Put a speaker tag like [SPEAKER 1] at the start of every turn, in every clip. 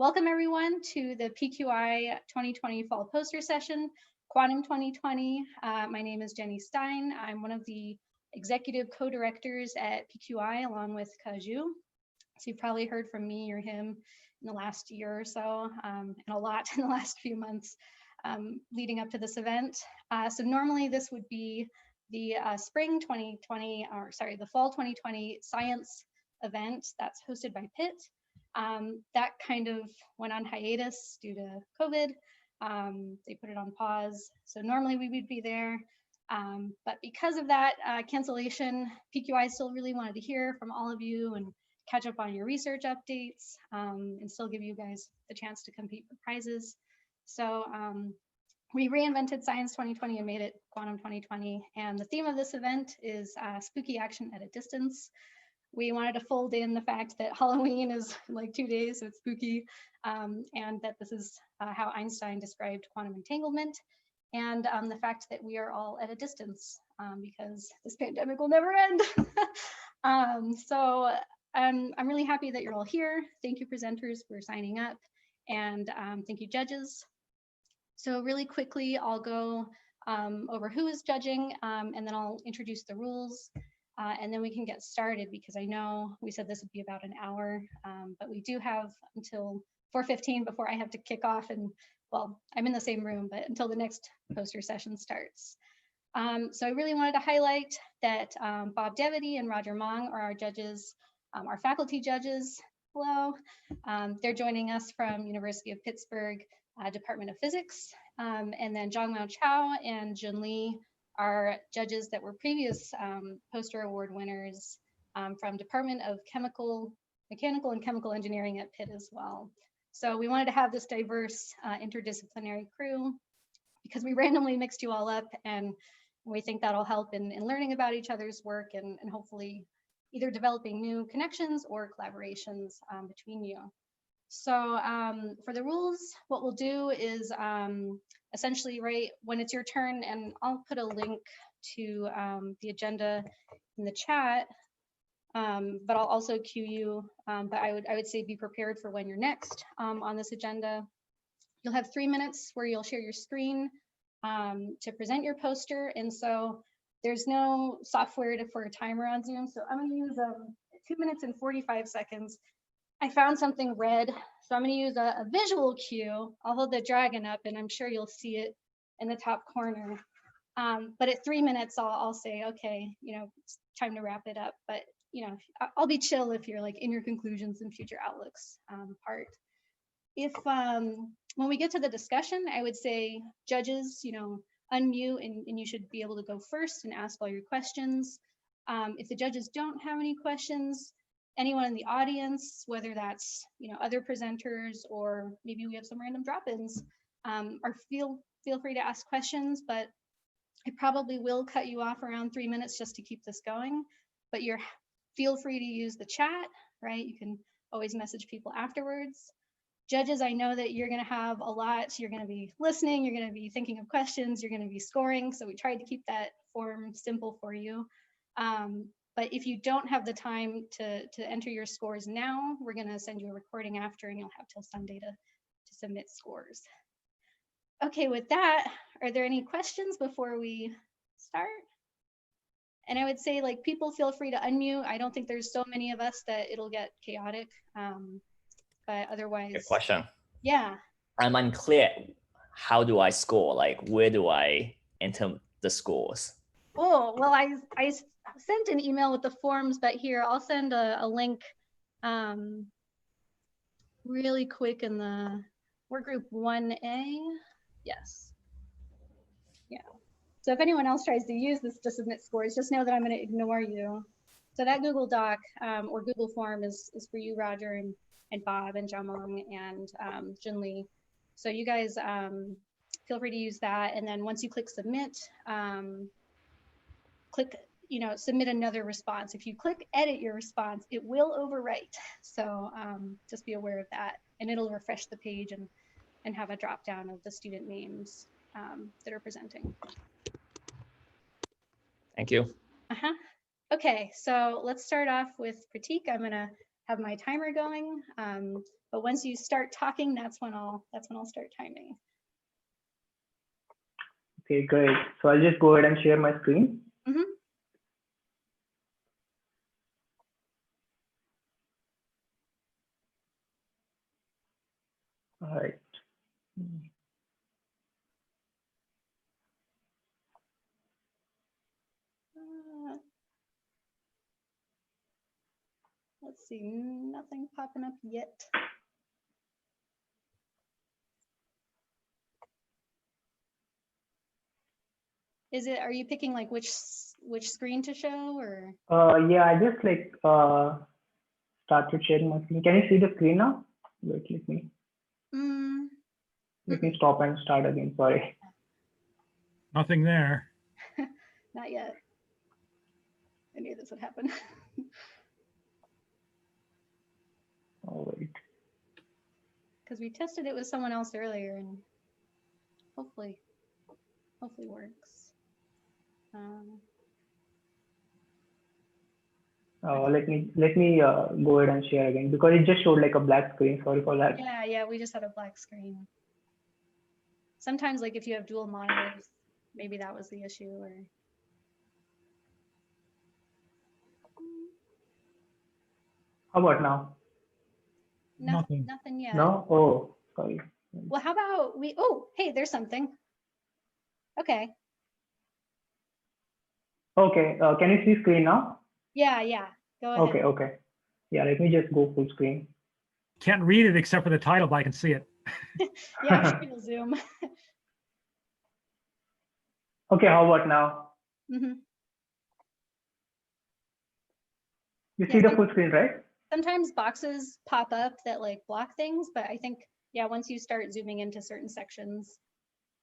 [SPEAKER 1] Welcome everyone to the PQI 2020 Fall Poster Session, Quantum 2020. My name is Jenny Stein. I'm one of the executive co-directors at PQI along with Kaju. So you've probably heard from me or him in the last year or so, and a lot in the last few months leading up to this event. So normally this would be the spring 2020, or sorry, the fall 2020 science event that's hosted by Pitt. That kind of went on hiatus due to COVID. They put it on pause. So normally we would be there. But because of that cancellation, PQI still really wanted to hear from all of you and catch up on your research updates and still give you guys the chance to compete for prizes. So we reinvented Science 2020 and made it Quantum 2020. And the theme of this event is spooky action at a distance. We wanted to fold in the fact that Halloween is like 2 days, so it's spooky, and that this is how Einstein described quantum entanglement, and the fact that we are all at a distance because this pandemic will never end. So I'm really happy that you're all here. Thank you, presenters, for signing up, and thank you, judges. So really quickly, I'll go over who is judging, and then I'll introduce the rules. And then we can get started because I know we said this would be about an hour, but we do have until 4:15 before I have to kick off, and well, I'm in the same room, but until the next poster session starts. So I really wanted to highlight that Bob Devity and Roger Mong are our judges, our faculty judges. Hello. They're joining us from University of Pittsburgh, Department of Physics, and then Zhongmao Chao and Jun Li are judges that were previous poster award winners from Department of Mechanical and Chemical Engineering at Pitt as well. So we wanted to have this diverse interdisciplinary crew because we randomly mixed you all up, and we think that'll help in learning about each other's work and hopefully either developing new connections or collaborations between you. So for the rules, what we'll do is essentially, right, when it's your turn, and I'll put a link to the agenda in the chat, but I'll also cue you, but I would say be prepared for when you're next on this agenda. You'll have 3 minutes where you'll share your screen to present your poster, and so there's no software for a timer on Zoom, so I'm gonna use 2 minutes and 45 seconds. I found something red, so I'm going to use a visual cue. I'll hold the dragon up, and I'm sure you'll see it in the top corner. But at 3 minutes, I'll say, okay, you know, it's time to wrap it up. But you know, I'll be chill if you're like in your conclusions and future outlooks part. If when we get to the discussion, I would say judges, you know, unmute, and you should be able to go first and ask all your questions. If the judges don't have any questions, anyone in the audience, whether that's, you know, other presenters or maybe we have some random drop-ins, or feel free to ask questions, but I probably will cut you off around 3 minutes just to keep this going. But feel free to use the chat, right? You can always message people afterwards. Judges, I know that you're going to have a lot. You're going to be listening. You're going to be thinking of questions. You're going to be scoring. So we tried to keep that form simple for you. But if you don't have the time to enter your scores now, we're going to send you a recording after, and you'll have till Sunday to submit scores. Okay, with that, are there any questions before we start? And I would say, like, people feel free to unmute. I don't think there's so many of us that it'll get chaotic, but otherwise.
[SPEAKER 2] Good question.
[SPEAKER 1] Yeah.
[SPEAKER 2] I'm unclear. How do I score? Like, where do I enter the scores?
[SPEAKER 1] Oh, well, I sent an email with the forms, but here, I'll send a link really quick in the work group 1A. Yes. Yeah. So if anyone else tries to use this to submit scores, just know that I'm going to ignore you. So that Google Doc or Google form is for you, Roger, and Bob, and Jamong, and Jun Li. So you guys feel free to use that. And then once you click submit, click, you know, submit another response. If you click edit your response, it will overwrite. So just be aware of that, and it'll refresh the page and have a drop down of the student names that are presenting.
[SPEAKER 2] Thank you.
[SPEAKER 1] Okay, so let's start off with Pratik. I'm gonna have my timer going. But once you start talking, that's when I'll start timing.
[SPEAKER 3] Okay, great. So I'll just go ahead and share my screen.
[SPEAKER 1] Mm-hmm.
[SPEAKER 3] All right.
[SPEAKER 1] Let's see, nothing popping up yet. Are you picking like which screen to show, or?
[SPEAKER 3] Yeah, I just like started sharing my screen. Can you see the screen now? Wait, let me stop and start again. Sorry.
[SPEAKER 4] Nothing there.
[SPEAKER 1] Not yet. I knew this would happen.
[SPEAKER 3] All right.
[SPEAKER 1] Because we tested it with someone else earlier, and hopefully works.
[SPEAKER 3] Let me go ahead and share again, because it just showed like a black screen. Sorry for that.
[SPEAKER 1] Yeah, we just had a black screen. Sometimes, like if you have dual monitors, maybe that was the issue. Or
[SPEAKER 3] how about now?
[SPEAKER 1] nothing yet.
[SPEAKER 3] No. Oh, sorry.
[SPEAKER 1] Well, how about we? Oh, hey, there's something. Okay.
[SPEAKER 3] Okay. Can you see screen now?
[SPEAKER 1] Yeah. Go ahead.
[SPEAKER 3] Okay. Yeah, let me just go full screen.
[SPEAKER 4] Can't read it except for the title, but I can see it.
[SPEAKER 1] Yeah, I'm sure you'll zoom.
[SPEAKER 3] Okay, how about now?
[SPEAKER 1] Mm-hmm.
[SPEAKER 3] You see the full screen, right?
[SPEAKER 1] Sometimes boxes pop up that like block things, but I think, yeah, once you start zooming into certain sections,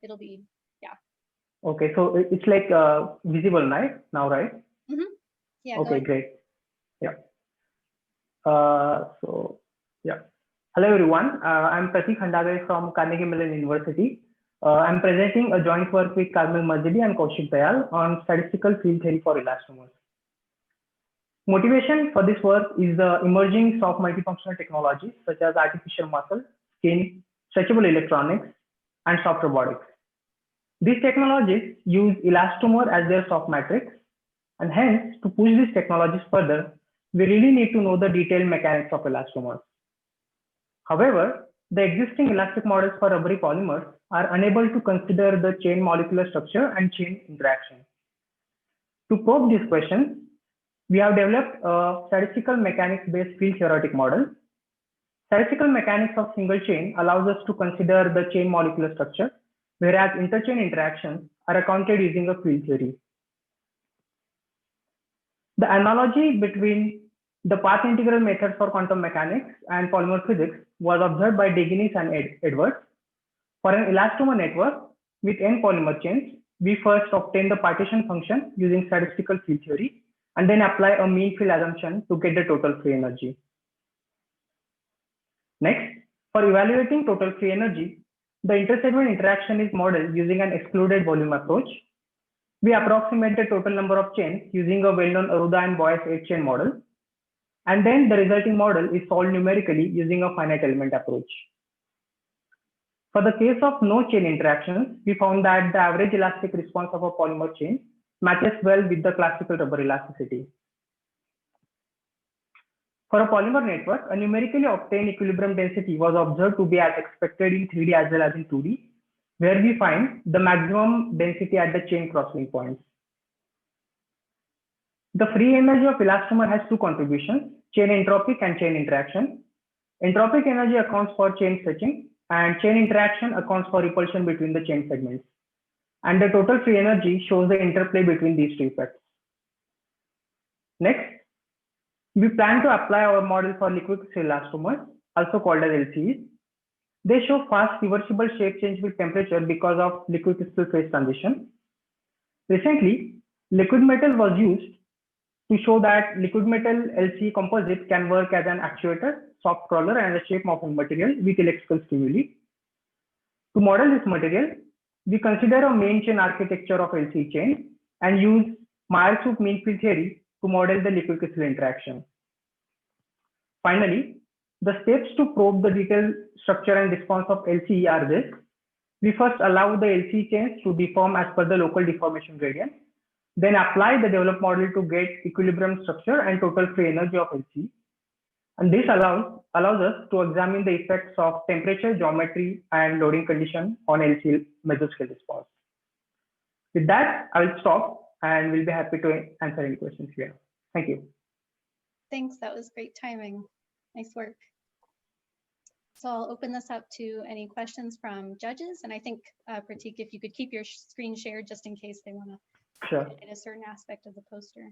[SPEAKER 1] it'll be, yeah.
[SPEAKER 3] Okay, so it's like visible, right? Now, right?
[SPEAKER 1] Mm-hmm. Yeah.
[SPEAKER 3] Okay, great. Yeah. Hello everyone. I'm Pratik Khandagale from Carnegie Mellon University. I'm presenting a joint work with Carmel Mazidi and Kaushik Dayal on statistical field theory for elastomers. Motivation for this work is the emerging soft multifunctional technologies such as artificial muscle, skin, stretchable electronics, and soft robotics. These technologies use elastomer as their soft matrix, and hence, to push these technologies further, we really need to know the detailed mechanics of elastomers. However, the existing elastic models for rubbery polymers are unable to consider the chain molecular structure and chain interaction. To probe these questions, we have developed a statistical mechanics-based field theoretic model. Statistical mechanics of single chain allows us to consider the chain molecular structure, whereas interchain interactions are accounted using a field theory. The analogy between the path integral method for quantum mechanics and polymer physics was observed by Degenis and Edwards. For an elastomer network with n polymer chains, we first obtain the partition function using statistical field theory, and then apply a mean field assumption to get the total free energy. Next, for evaluating total free energy, the intersegment interaction is modeled using an excluded volume approach. We approximate the total number of chains using a well-known Aruda and Boyce 8-chain model, and then the resulting model is solved numerically using a finite element approach. For the case of no chain interactions, we found that the average elastic response of a polymer chain matches well with the classical rubber elasticity. For a polymer network, a numerically obtained equilibrium density was observed to be as expected in 3D as well as in 2D, where we find the maximum density at the chain crosslink points. The free energy of elastomer has two contributions, chain entropic and chain interaction. Entropic energy accounts for chain stretching, and chain interaction accounts for repulsion between the chain segments. And the total free energy shows the interplay between these two effects. Next, we plan to apply our model for liquid crystal elastomers, also called as LCEs. They show fast reversible shape change with temperature because of liquid crystal phase transition. Recently, liquid metal was used to show that liquid metal LCE composite can work as an actuator, soft crawler, and a shape morphing material with electrical stimuli. To model this material, we consider a main chain architecture of LCE chain and use Myers-Soup mean field theory to model the liquid crystal interaction. Finally, the steps to probe the detailed structure and response of LCE are this. We first allow the LCE chains to deform as per the local deformation gradient, then apply the developed model to get equilibrium structure and total free energy of LCE. And this allows us to examine the effects of temperature, geometry, and loading condition on LCE mesoscale response. With that, I will stop and we'll be happy to answer any questions here. Thank you.
[SPEAKER 1] Thanks, that was great timing. Nice work. So I'll open this up to any questions from judges. And I think, Pratik, if you could keep your screen shared just in case they want to
[SPEAKER 3] Sure.
[SPEAKER 1] edit a certain aspect of the poster.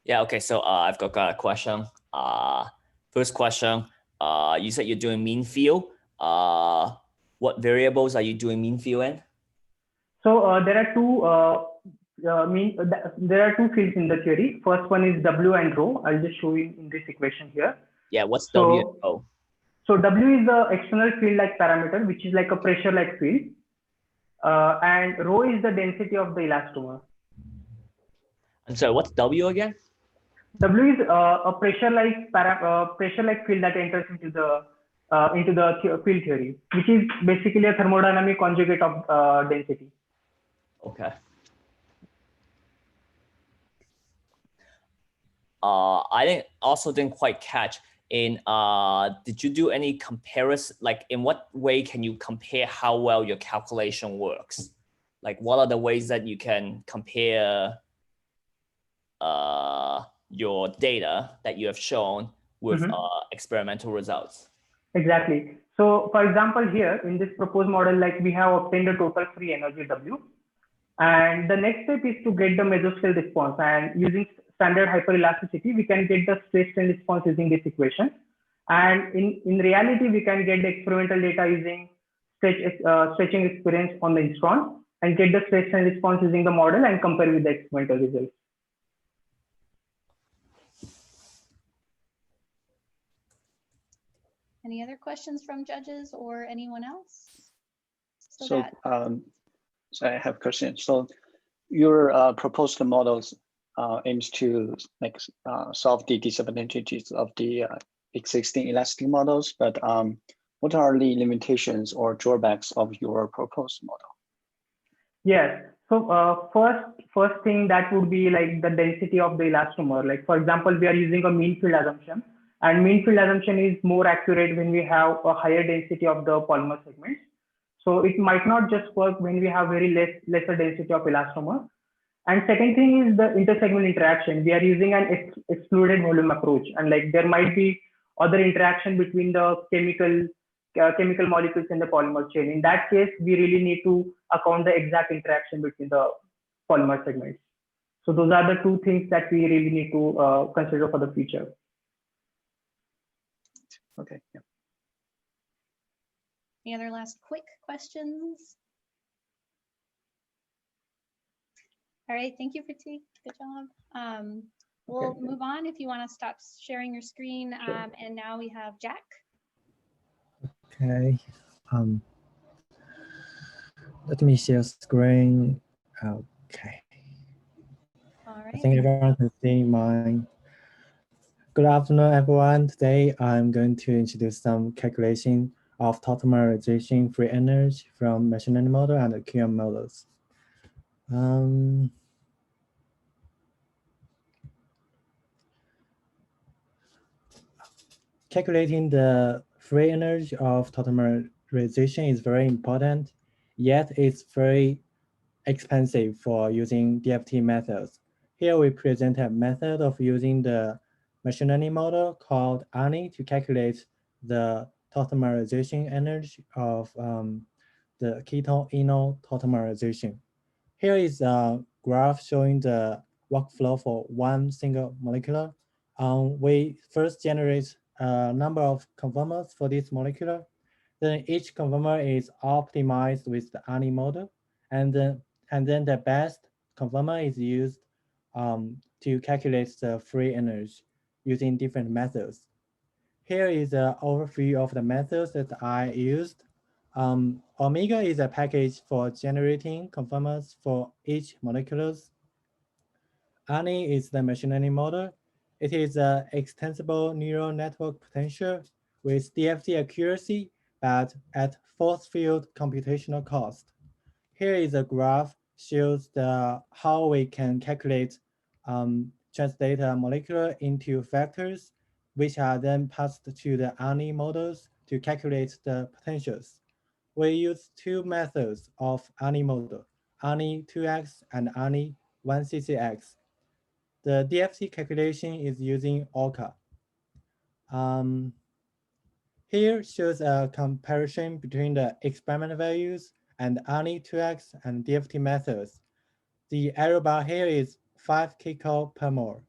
[SPEAKER 2] Yeah, okay, so I've got a question. First question, you said you're doing mean field. What variables are you doing mean field in?
[SPEAKER 3] So there are two fields in the theory. First one is W and rho. I'll just show you in this equation here.
[SPEAKER 2] Yeah, what's W and rho?
[SPEAKER 3] So W is the external field-like parameter, which is like a pressure-like field. And rho is the density of the elastomer.
[SPEAKER 2] And so what's W again?
[SPEAKER 3] W is a pressure-like field that enters into the field theory, which is basically a thermodynamic conjugate of density.
[SPEAKER 2] Okay. I didn't quite catch in, did you do any comparison, like in what way can you compare how well your calculation works? Like what are the ways that you can compare your data that you have shown with experimental results?
[SPEAKER 3] Exactly. So for example, here in this proposed model, like we have obtained a total free energy W. And the next step is to get the mesoscale response, and using standard hyperelasticity, we can get the stress strain response using this equation. And in reality, we can get the experimental data using stretching experience on the instron and get the stress strain response using the model and compare with the experimental results.
[SPEAKER 1] Any other questions from judges or anyone else?
[SPEAKER 5] So I have a question. So your proposed models aims to solve the disadvantages of the existing elastic models, but what are the limitations or drawbacks of your proposed model?
[SPEAKER 3] Yes. So first thing that would be like the density of the elastomer. Like for example, we are using a mean field assumption, and mean field assumption is more accurate when we have a higher density of the polymer segments. So it might not just work when we have lesser density of elastomer. And second thing is the intersegment interaction. We are using an excluded volume approach, and like there might be other interaction between the chemical molecules in the polymer chain. In that case, we really need to account the exact interaction between the polymer segments. So those are the two things that we really need to consider for the future.
[SPEAKER 5] Okay. Yeah.
[SPEAKER 1] Any other last quick questions? All right, thank you, Pratik. Good job. We'll move on if you want to stop sharing your screen.
[SPEAKER 3] Sure.
[SPEAKER 1] And now we have Jack.
[SPEAKER 6] Okay. Let me share screen. Okay.
[SPEAKER 1] All right.
[SPEAKER 6] I think everyone can see mine. Good afternoon, everyone. Today, I'm going to introduce some calculation of tautomerization free energy from machine learning model and QM models. Calculating the free energy of tautomerization is very important, yet it's very expensive for using DFT methods. Here we present a method of using the machine learning model called ANI to calculate the tautomerization energy of the ketone-enol tautomerization. Here is a graph showing the workflow for one single molecular. We first generate a number of conformers for this molecular. Then each conformer is optimized with the ANI model, and then the best conformer is used to calculate the free energy using different methods. Here is an overview of the methods that I used. Omega is a package for generating conformers for each molecules. ANI is the machine learning model. It is an extensible neural network potential with DFT accuracy, but at force field computational cost. Here is a graph shows how we can calculate translate a molecule into vectors, which are then passed to the ANI models to calculate the potentials. We use two methods of ANI model, ANI 2x and ANI 1ccx. The DFT calculation is using ORCA. Here shows a comparison between the experiment values and ANI 2x and DFT methods. The error bar here is 5 kcal per mole.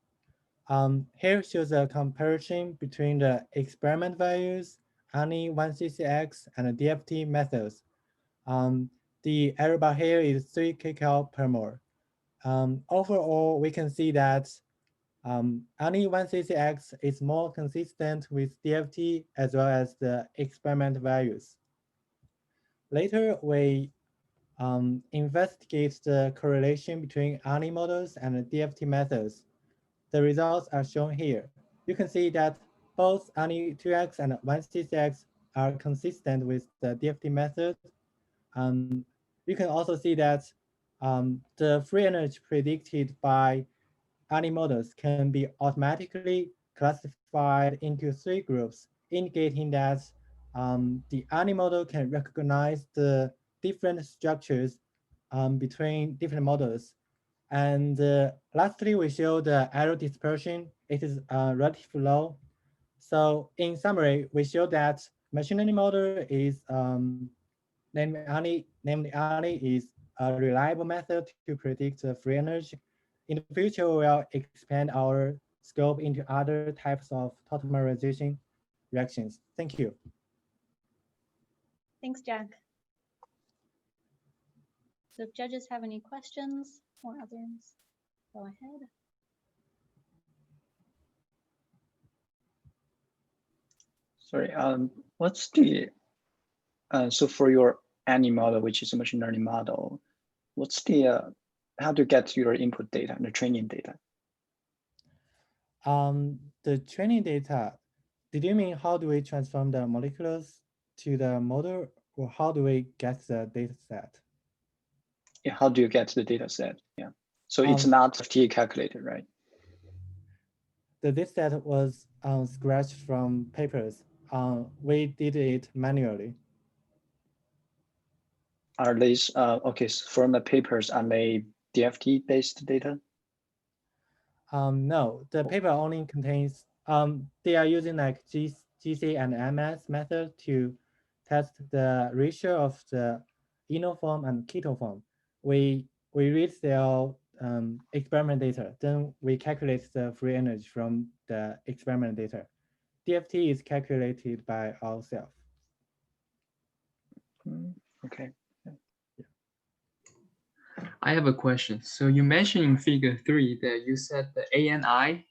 [SPEAKER 6] Here shows a comparison between the experiment values, ANI 1ccx, and the DFT methods. The error bar here is 3 kcal per mole. Overall, we can see that ANI 1ccx is more consistent with DFT as well as the experiment values. Later, we investigate the correlation between ANI models and the DFT methods. The results are shown here. You can see that both ANI 2x and 1ccx are consistent with the DFT method. You can also see that the free energy predicted by ANI models can be automatically classified into 3 groups, indicating that the ANI model can recognize the different structures between different models. And lastly, we show the error dispersion. It is relatively low. So in summary, we show that machine learning model is namely ANI is a reliable method to predict free energy. In the future, we will expand our scope into other types of tautomerization reactions. Thank you.
[SPEAKER 1] Thanks, Jack. So if judges have any questions or others, go ahead.
[SPEAKER 5] Sorry, what's the, so for your ANI model, which is a machine learning model, what's the, how to get your input data and the training data?
[SPEAKER 6] The training data, did you mean how do we transform the molecules to the model, or how do we get the data set?
[SPEAKER 5] Yeah, how do you get the data set? Yeah, so it's not FT calculated, right?
[SPEAKER 6] The data set was scratched from papers. We did it manually.
[SPEAKER 5] Are these, okay, so from the papers, are they DFT based data?
[SPEAKER 6] No, the paper only contains, they are using like GC and MS method to test the ratio of the enol form and keto form. We read their experiment data, then we calculate the free energy from the experiment data. DFT is calculated by ourselves.
[SPEAKER 5] Okay.
[SPEAKER 7] I have a question. So you mentioned in figure 3 that you said the ANI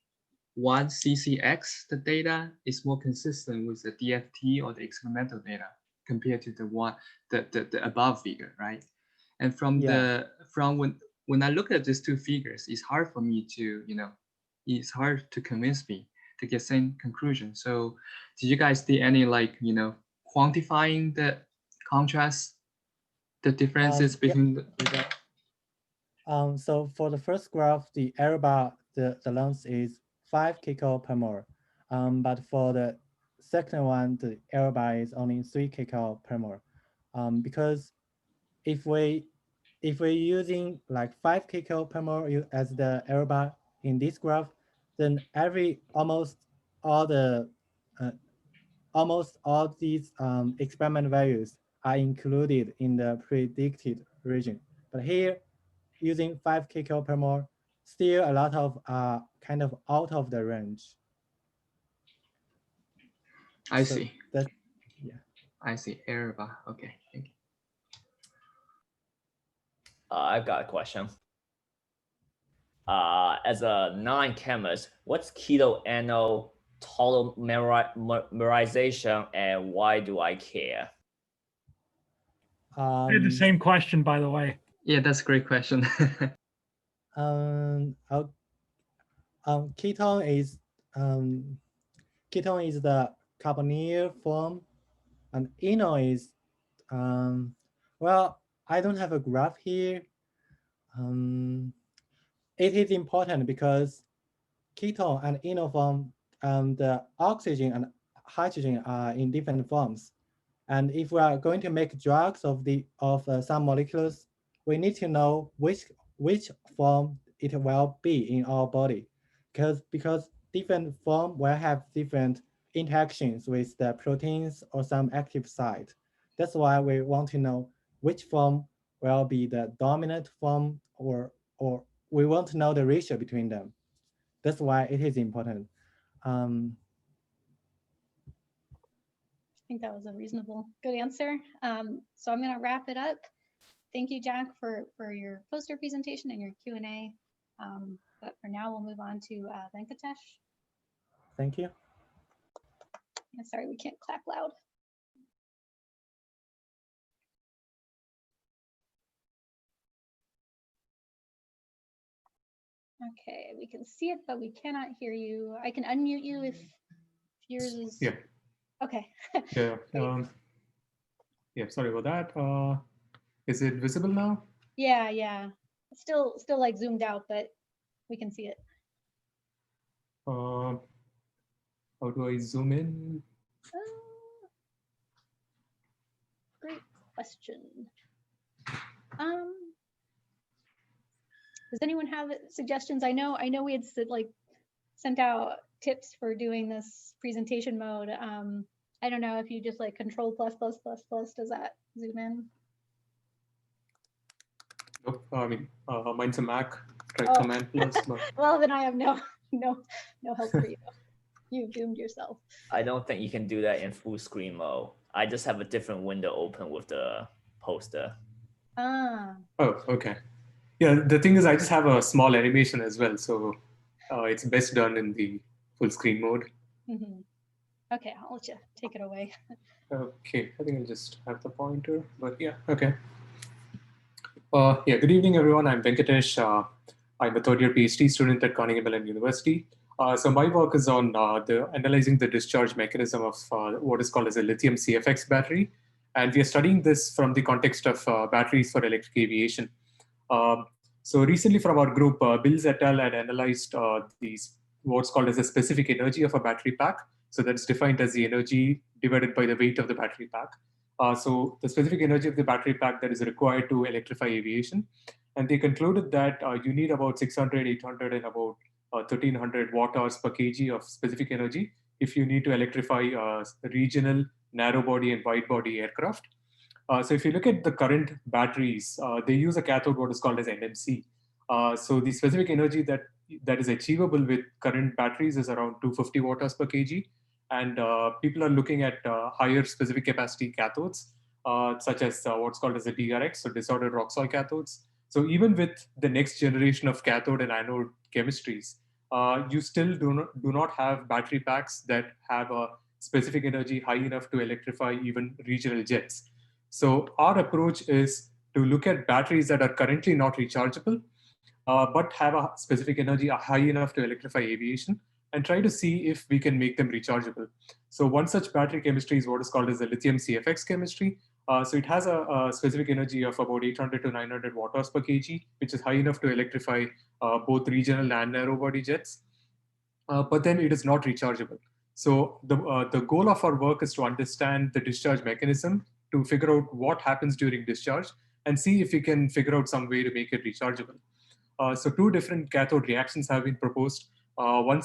[SPEAKER 7] 1ccx, the data is more consistent with the DFT or the experimental data compared to the above figure, right? And from when I look at these two figures, it's hard for me to, it's hard to convince me to get same conclusion. So did you guys do any quantifying the contrast, the differences between the results?
[SPEAKER 6] So for the first graph, the error bar, the length is 5 kcal per mole. But for the second one, the error bar is only 3 kcal per mole. Because if we're using like 5 kcal per mole as the error bar in this graph, then almost all these experiment values are included in the predicted region. But here, using 5 kcal per mole, still a lot of kind of out of the range.
[SPEAKER 7] I see.
[SPEAKER 6] That's, yeah.
[SPEAKER 7] I see. Error bar. Okay. Thank you.
[SPEAKER 2] I've got a question. As a non-chemist, what's keto anode tautomerization and why do I care?
[SPEAKER 4] I had the same question, by the way.
[SPEAKER 7] Yeah, that's a great question.
[SPEAKER 6] Ketone is ketone is the carbonyl form, and enol is, well, I don't have a graph here. It is important because ketone and enol form, the oxygen and hydrogen are in different forms. And if we are going to make drugs of some molecules, we need to know which form it will be in our body, because different form will have different interactions with the proteins or some active site. That's why we want to know which form will be the dominant form, or we want to know the ratio between them. That's why it is important.
[SPEAKER 1] I think that was a reasonable, good answer. So I'm going to wrap it up. Thank you, Jack, for your poster presentation and your Q&A. But for now, we'll move on to Venkatesh.
[SPEAKER 6] Thank you.
[SPEAKER 1] Yeah, sorry, we can't clap loud. Okay, we can see it, but we cannot hear you. I can unmute you if yours is.
[SPEAKER 8] Yeah.
[SPEAKER 1] Okay.
[SPEAKER 8] Yeah. Yeah. Sorry about that. Is it visible now?
[SPEAKER 1] Yeah. It's still like zoomed out, but we can see it.
[SPEAKER 8] How do I zoom in?
[SPEAKER 1] Great question. Does anyone have suggestions? I know we had sent out tips for doing this presentation mode. I don't know if you just like Control ++++, does that zoom in?
[SPEAKER 8] Nope. I mean, mine's a Mac. Try Command+. But...
[SPEAKER 1] Well, then I have no help for you. You doomed yourself.
[SPEAKER 2] I don't think you can do that in full screen mode. I just have a different window open with the poster.
[SPEAKER 1] Ah.
[SPEAKER 8] Oh, okay. Yeah, the thing is, I just have a small animation as well, so it's best done in the full screen mode.
[SPEAKER 1] Mm-hmm. Okay, I'll let you take it away.
[SPEAKER 8] Okay, I think I'll just have the pointer, but yeah, okay. Yeah, good evening, everyone. I'm Venkatesh. I'm a third-year PhD student at Carnegie Mellon University. So my work is on analyzing the discharge mechanism of what is called as a lithium CFX battery. And we are studying this from the context of batteries for electric aviation. So recently from our group, Bills et al. Had analyzed what's called as the specific energy of a battery pack. So that's defined as the energy divided by the weight of the battery pack. So the specific energy of the battery pack that is required to electrify aviation. And they concluded that you need about 600, 800, and about 1300 watt-hours per kg of specific energy if you need to electrify regional, narrow body, and wide body aircraft. So if you look at the current batteries, they use a cathode, what is called as NMC. So the specific energy that is achievable with current batteries is around 250 watt-hours per kg. And people are looking at higher specific capacity cathodes, such as what's called as the DRX, so disordered rock soil cathodes. So even with the next generation of cathode and anode chemistries, you still do not have battery packs that have a specific energy high enough to electrify even regional jets. So our approach is to look at batteries that are currently not rechargeable, but have a specific energy high enough to electrify aviation, and try to see if we can make them rechargeable. So one such battery chemistry is what is called as the lithium CFX chemistry. So it has a specific energy of about 800 to 900 watt-hours per kg, which is high enough to electrify both regional and narrow body jets. But then it is not rechargeable. So the goal of our work is to understand the discharge mechanism, to figure out what happens during discharge, and see if we can figure out some way to make it rechargeable. So two different cathode reactions have been proposed. One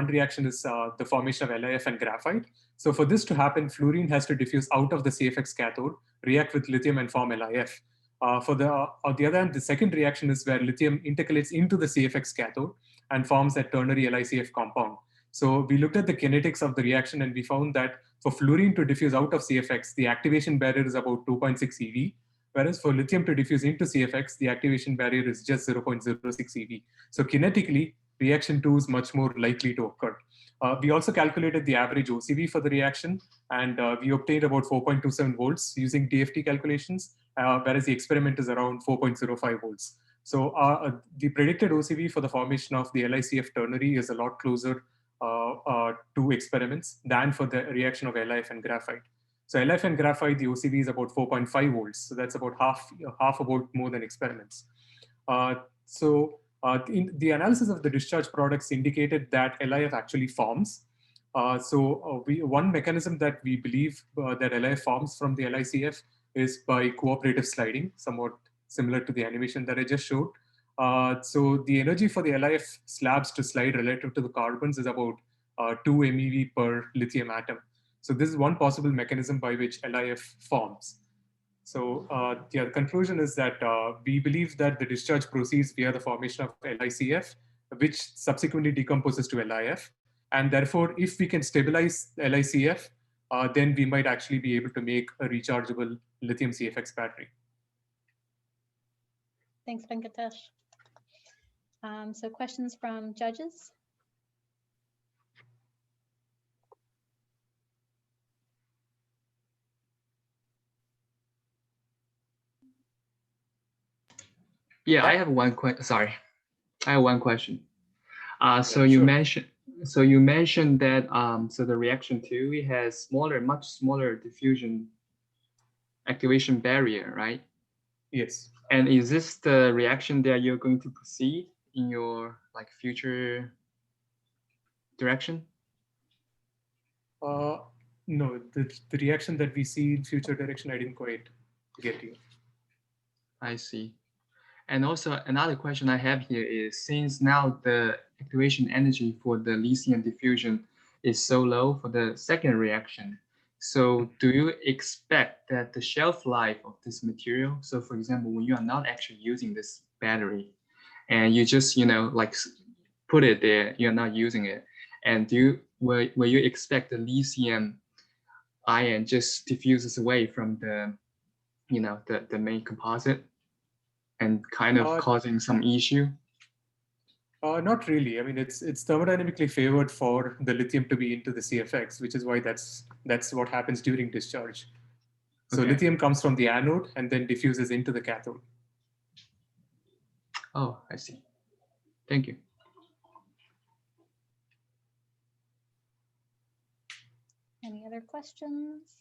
[SPEAKER 8] reaction is the formation of LiF and graphite. So for this to happen, fluorine has to diffuse out of the CFX cathode, react with lithium, and form LiF. On the other hand, the second reaction is where lithium intercalates into the CFX cathode and forms a ternary LiCF compound. So we looked at the kinetics of the reaction, and we found that for fluorine to diffuse out of CFX, the activation barrier is about 2.6 eV. Whereas for lithium to diffuse into CFX, the activation barrier is just 0.06 eV. So kinetically, reaction 2 is much more likely to occur. We also calculated the average OCV for the reaction, and we obtained about 4.27 volts using DFT calculations, whereas the experiment is around 4.05 volts. So the predicted OCV for the formation of the LiCF ternary is a lot closer two experiments than for the reaction of LiF and graphite. So LiF and graphite, the OCV is about 4.5 volts. So that's about half about more than experiments. In the analysis of the discharge products indicated that LiF actually forms. One mechanism that we believe that LiF forms from the LiCF is by cooperative sliding, somewhat similar to the animation that I just showed. So the energy for the LiF slabs to slide relative to the carbons is about 2 MeV per lithium atom. So this is one possible mechanism by which LiF forms. So the conclusion is that we believe that the discharge proceeds via the formation of LiCF, which subsequently decomposes to LiF. And therefore, if we can stabilize LiCF, then we might actually be able to make a rechargeable lithium CFX battery.
[SPEAKER 1] Thanks, Venkatesh. So questions from judges?
[SPEAKER 7] Yeah, I have one question. Sorry, I have one question. So you mentioned that so the reaction 2 has much smaller diffusion activation barrier, right?
[SPEAKER 8] Yes.
[SPEAKER 7] And is this the reaction that you're going to proceed in your future direction?
[SPEAKER 8] No, the reaction that we see in future direction, I didn't quite get you.
[SPEAKER 7] I see. And also another question I have here is, since now the activation energy for the lithium diffusion is so low for the second reaction, so do you expect that the shelf life of this material, so for example, when you are not actually using this battery and you just, put it there, you're not using it, and will you expect the lithium ion just diffuses away from the, the main composite and kind of causing some issue?
[SPEAKER 8] Not really. I mean, it's thermodynamically favored for the lithium to be into the CFX, which is why that's what happens during discharge. So
[SPEAKER 7] Okay.
[SPEAKER 8] lithium comes from the anode and then diffuses into the cathode.
[SPEAKER 7] Oh, I see. Thank you.
[SPEAKER 1] Any other questions?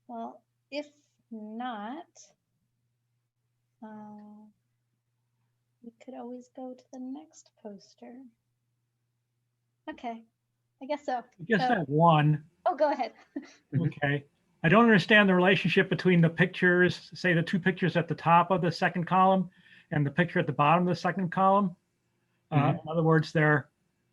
[SPEAKER 1] Well, if not, we could always go to the next poster. Okay, I guess so.
[SPEAKER 4] Just
[SPEAKER 1] So-
[SPEAKER 4] that one.
[SPEAKER 1] Oh, go ahead.
[SPEAKER 4] Okay. I don't understand the relationship between the pictures, say the two pictures at the top of the second column and the picture at the bottom of the second column. In other words, there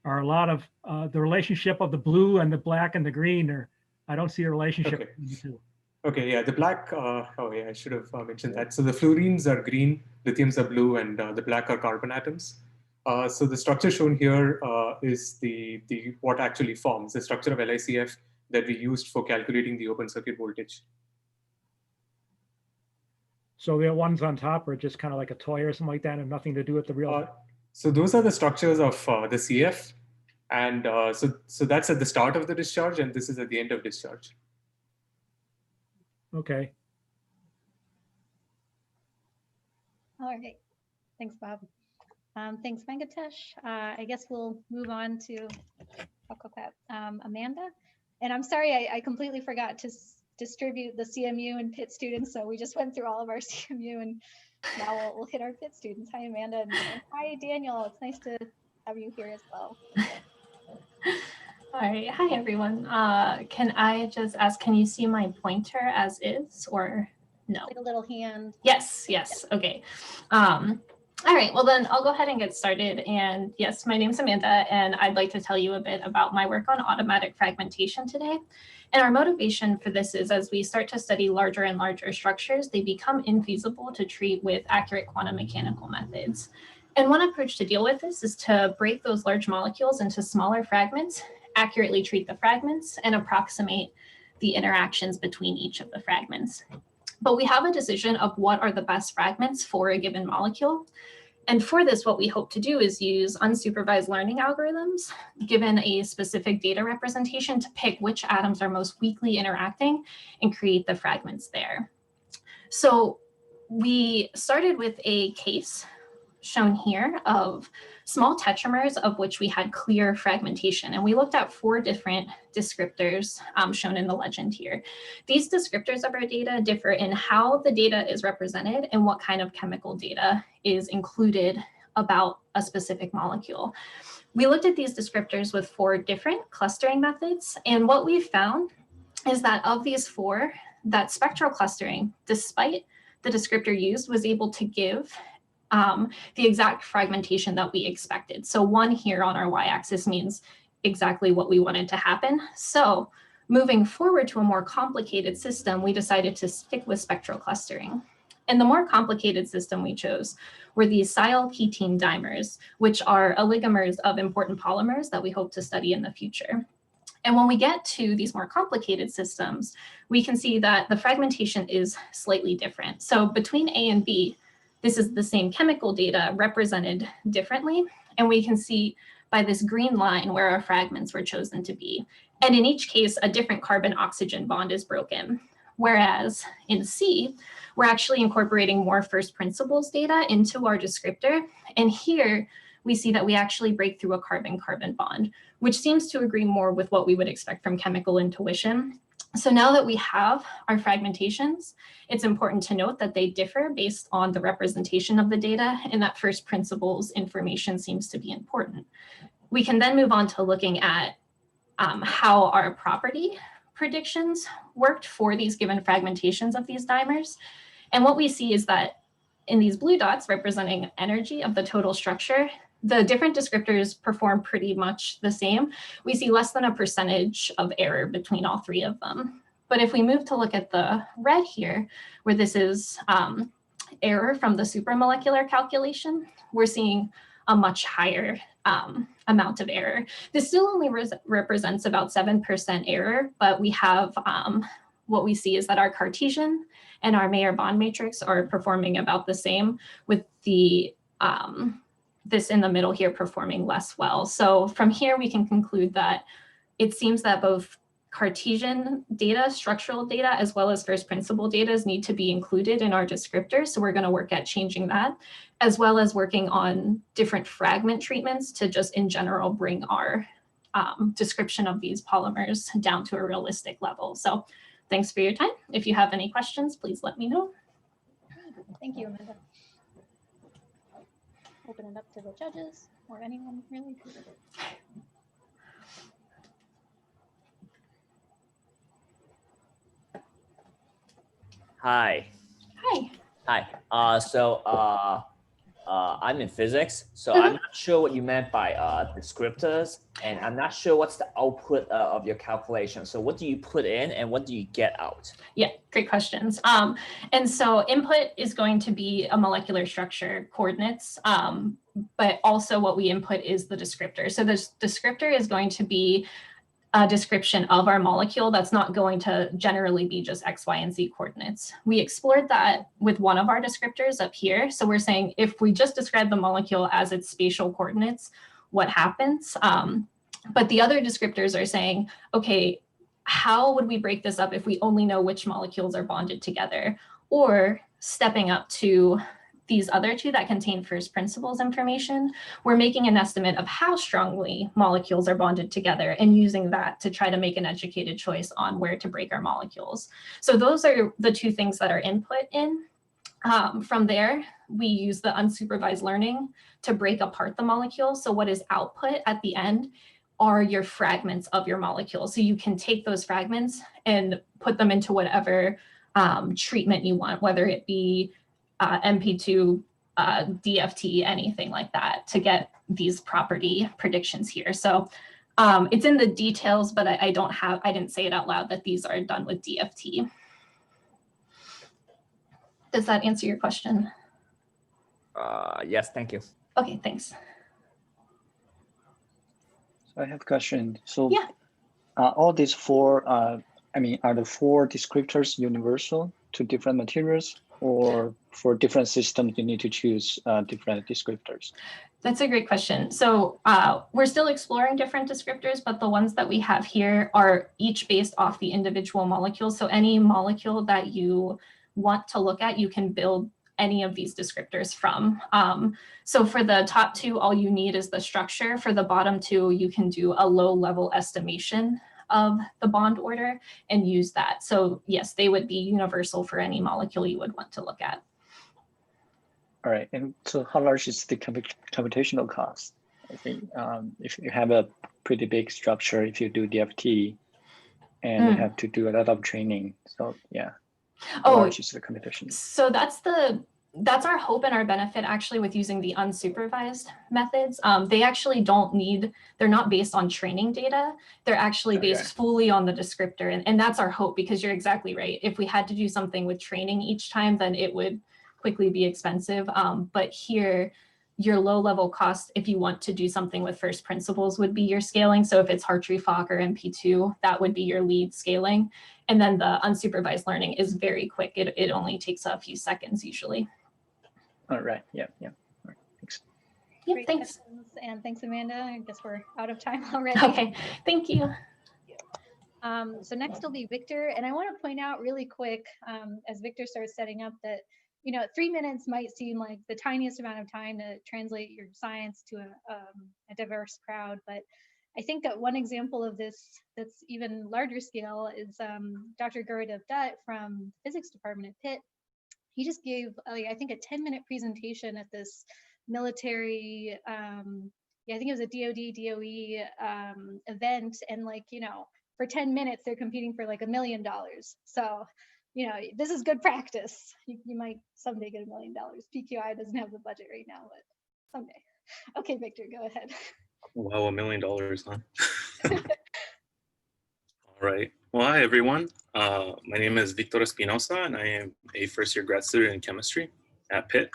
[SPEAKER 4] are a lot of the relationship of the blue and the black and the green. I don't see a relationship between the two.
[SPEAKER 8] Okay, yeah, the black, oh yeah, I should have mentioned that. So the fluorines are green, lithiums are blue, and the black are carbon atoms. So the structure shown here is the what actually forms, the structure of LiCF that we used for calculating the open circuit voltage.
[SPEAKER 4] So the ones on top are just kind of like a toy or something like that and nothing to do with the real.
[SPEAKER 8] So those are the structures of the CF. And so that's at the start of the discharge, and this is at the end of discharge.
[SPEAKER 4] Okay.
[SPEAKER 1] All right. Thanks, Bob. Thanks, Venkatesh. I guess we'll move on to Amanda. And I'm sorry, I completely forgot to distribute the CMU and Pitt students. So we just went through all of our CMU, and now we'll hit our Pitt students. Hi, Amanda. And hi, Daniel. It's nice to have you here as well.
[SPEAKER 9] All right. Hi, everyone. Can I just ask, can you see my pointer as is or no?
[SPEAKER 1] Like a little hand.
[SPEAKER 9] Yes. Yes. Okay. All right. Well, then I'll go ahead and get started. And yes, my name's Amanda, and I'd like to tell you a bit about my work on automatic fragmentation today. And our motivation for this is, as we start to study larger and larger structures, they become infeasible to treat with accurate quantum mechanical methods. And one approach to deal with this is to break those large molecules into smaller fragments, accurately treat the fragments, and approximate the interactions between each of the fragments. But we have a decision of what are the best fragments for a given molecule. And for this, what we hope to do is use unsupervised learning algorithms, given a specific data representation, to pick which atoms are most weakly interacting and create the fragments there. So we started with a case shown here of small tetramers of which we had clear fragmentation. And we looked at 4 different descriptors shown in the legend here. These descriptors of our data differ in how the data is represented and what kind of chemical data is included about a specific molecule. We looked at these descriptors with 4 different clustering methods. And what we found is that of these 4, that spectral clustering, despite the descriptor used, was able to give the exact fragmentation that we expected. So 1 here on our y-axis means exactly what we wanted to happen. So moving forward to a more complicated system, we decided to stick with spectral clustering. And the more complicated system we chose were these silyl-ketene dimers, which are oligomers of important polymers that we hope to study in the future. And when we get to these more complicated systems, we can see that the fragmentation is slightly different. So between A and B, this is the same chemical data represented differently. And we can see by this green line where our fragments were chosen to be. And in each case, a different carbon-oxygen bond is broken. Whereas in C, we're actually incorporating more first principles data into our descriptor. And here we see that we actually break through a carbon-carbon bond, which seems to agree more with what we would expect from chemical intuition. So now that we have our fragmentations, it's important to note that they differ based on the representation of the data, and that first principles information seems to be important. We can then move on to looking at how our property predictions worked for these given fragmentations of these dimers. And what we see is that in these blue dots representing energy of the total structure, the different descriptors perform pretty much the same. We see less than a percentage of error between all 3 of them. But if we move to look at the red here, where this is error from the supramolecular calculation, we're seeing a much higher amount of error. This still only represents about 7% error, but we have what we see is that our Cartesian and our Mayer bond matrix are performing about the same, with the this in the middle here performing less well. So from here, we can conclude that it seems that both Cartesian data, structural data, as well as first principle data need to be included in our descriptors. So we're going to work at changing that, as well as working on different fragment treatments to just in general bring our description of these polymers down to a realistic level. So thanks for your time. If you have any questions, please let me know.
[SPEAKER 1] Thank you, Amanda. Open it up to the judges or anyone really.
[SPEAKER 2] Hi.
[SPEAKER 9] Hi.
[SPEAKER 2] Hi. I'm in physics, so I'm not sure what you meant by descriptors, and I'm not sure what's the output of your calculation. So what do you put in and what do you get out?
[SPEAKER 9] Yeah, great questions. And so input is going to be a molecular structure coordinates, but also what we input is the descriptor. So this descriptor is going to be a description of our molecule that's not going to generally be just X, Y, and Z coordinates. We explored that with one of our descriptors up here. So we're saying if we just describe the molecule as its spatial coordinates, what happens? But the other descriptors are saying, okay, how would we break this up if we only know which molecules are bonded together? Or stepping up to these other 2 that contain first principles information, we're making an estimate of how strongly molecules are bonded together and using that to try to make an educated choice on where to break our molecules. So those are the 2 things that are input in. From there, we use the unsupervised learning to break apart the molecule. So what is output at the end are your fragments of your molecule. So you can take those fragments and put them into whatever treatment you want, whether it be MP2, DFT, anything like that, to get these property predictions here. So it's in the details, but I didn't say it out loud that these are done with DFT. Does that answer your question?
[SPEAKER 2] Yes, thank you.
[SPEAKER 9] Okay, thanks.
[SPEAKER 5] So I have a question. So
[SPEAKER 9] yeah,
[SPEAKER 5] all these 4, are the 4 descriptors universal to different materials, or for different systems, you need to choose different descriptors?
[SPEAKER 9] That's a great question. So we're still exploring different descriptors, but the ones that we have here are each based off the individual molecules. So any molecule that you want to look at, you can build any of these descriptors from. So for the top two, all you need is the structure. For the bottom two, you can do a low-level estimation of the bond order and use that. So yes, they would be universal for any molecule you would want to look at.
[SPEAKER 5] All right, and so how large is the computational cost? I think if you have a pretty big structure, if you do DFT, and you have to do a lot of training. So yeah, how large is the computation?
[SPEAKER 9] So that's our hope and our benefit actually with using the unsupervised methods. They actually they're not based on training data. They're actually based fully on the descriptor. And that's our hope, because you're exactly right. If we had to do something with training each time, then it would quickly be expensive. But here, your low level cost, if you want to do something with first principles, would be your scaling. So if it's Hartree-Fock or MP2, that would be your lead scaling. And then the unsupervised learning is very quick. It only takes a few seconds usually.
[SPEAKER 5] All right, yeah. All right, thanks.
[SPEAKER 9] Yeah,
[SPEAKER 1] Great
[SPEAKER 9] thanks.
[SPEAKER 1] questions. And thanks, Amanda. I guess we're out of time already.
[SPEAKER 9] Okay, thank you.
[SPEAKER 1] So next will be Victor. And I want to point out really quick, as Victor starts setting up, that 3 minutes might seem like the tiniest amount of time to translate your science to a diverse crowd. But I think that one example of this that's even larger scale is Dr. Gaurav Dutt from the physics department at Pitt. He just gave, I think, a 10-minute presentation at this military, I think it was a DOD, DOE event. And for 10 minutes, they're competing for like $1 million. So, this is good practice. You might someday get $1 million. PQI doesn't have the budget right now, but someday. Okay, Victor, go ahead.
[SPEAKER 10] Wow, $1 million, huh? All right. Well, hi, everyone. My name is Victor Espinoza, and I am a first-year grad student in chemistry at Pitt.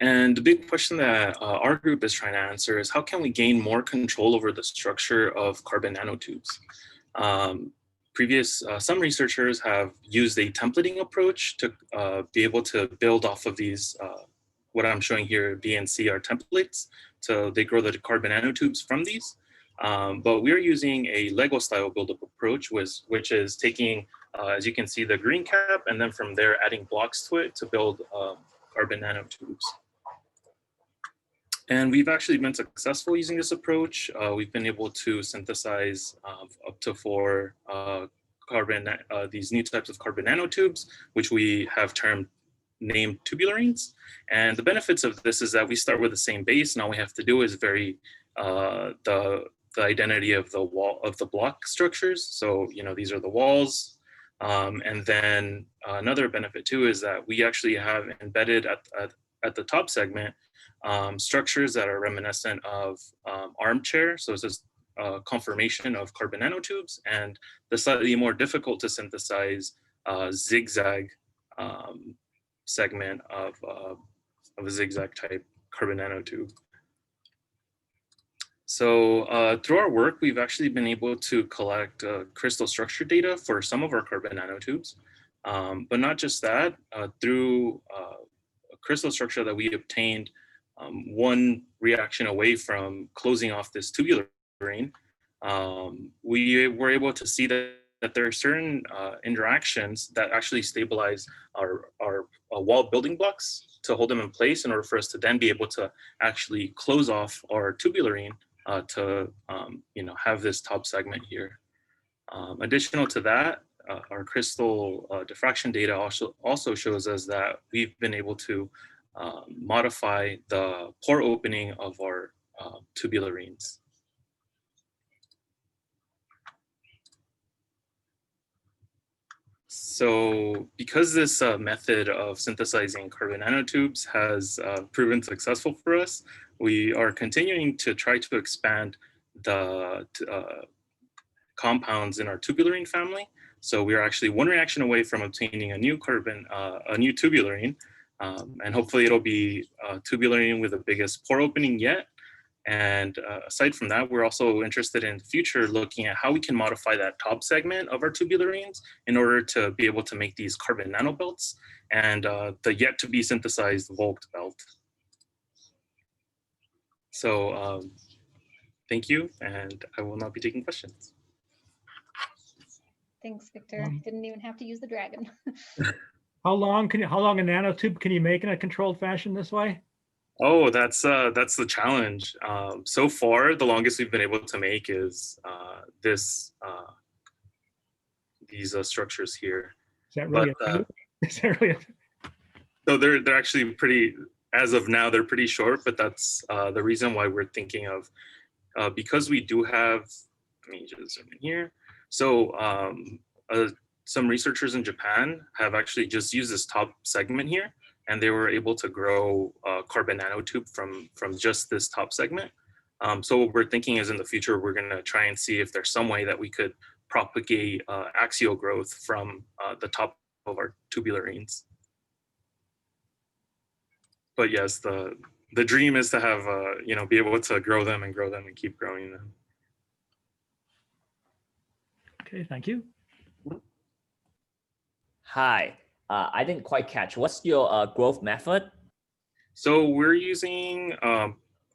[SPEAKER 10] And the big question that our group is trying to answer is how can we gain more control over the structure of carbon nanotubes? Some researchers have used a templating approach to be able to build off of these, what I'm showing here, B and C are templates. So they grow the carbon nanotubes from these. But we're using a Lego style build-up approach, which is taking, as you can see, the green cap, and then from there adding blocks to it to build carbon nanotubes. And we've actually been successful using this approach. We've been able to synthesize up to 4 these new types of carbon nanotubes, which we have named Tubularenes. And the benefits of this is that we start with the same base, and all we have to do is vary the identity of the wall of the block structures. So these are the walls. And then another benefit too is that we actually have embedded at the top segment structures that are reminiscent of armchair. So it's just conformation of carbon nanotubes, and the slightly more difficult to synthesize zigzag segment of a zigzag type carbon nanotube. So through our work, we've actually been able to collect crystal structure data for some of our carbon nanotubes. But not just that, through a crystal structure that we obtained one reaction away from closing off this tubularene, we were able to see that there are certain interactions that actually stabilize our wall building blocks to hold them in place in order for us to then be able to actually close off our tubularene to have this top segment here. Additional to that, our crystal diffraction data also shows us that we've been able to modify the pore opening of our tubularenes. So because this method of synthesizing carbon nanotubes has proven successful for us, we are continuing to try to expand the compounds in our tubularene family. So we are actually one reaction away from obtaining a new tubularene, and hopefully it'll be tubularene with the biggest pore opening yet. And aside from that, we're also interested in the future looking at how we can modify that top segment of our tubularenes in order to be able to make these carbon nanobelts and the yet to be synthesized Vogt belt. So thank you, and I will not be taking questions.
[SPEAKER 1] Thanks, Victor. Didn't even have to use the dragon.
[SPEAKER 4] How long a nanotube can you make in a controlled fashion this way?
[SPEAKER 10] Oh, that's the challenge. So far, the longest we've been able to make is these structures here.
[SPEAKER 4] Is that really is that really
[SPEAKER 10] so they're actually pretty, as of now, they're pretty short, but that's the reason why we're thinking of, because we do have, let me just zoom in here. So some researchers in Japan have actually just used this top segment here, and they were able to grow a carbon nanotube from just this top segment. So what we're thinking is in the future, we're gonna try and see if there's some way that we could propagate axial growth from the top of our tubularenes. But yes, the dream is to have, be able to grow them and keep growing them.
[SPEAKER 4] Okay, thank you.
[SPEAKER 2] Hi, I didn't quite catch. What's your growth method?
[SPEAKER 10] So we're using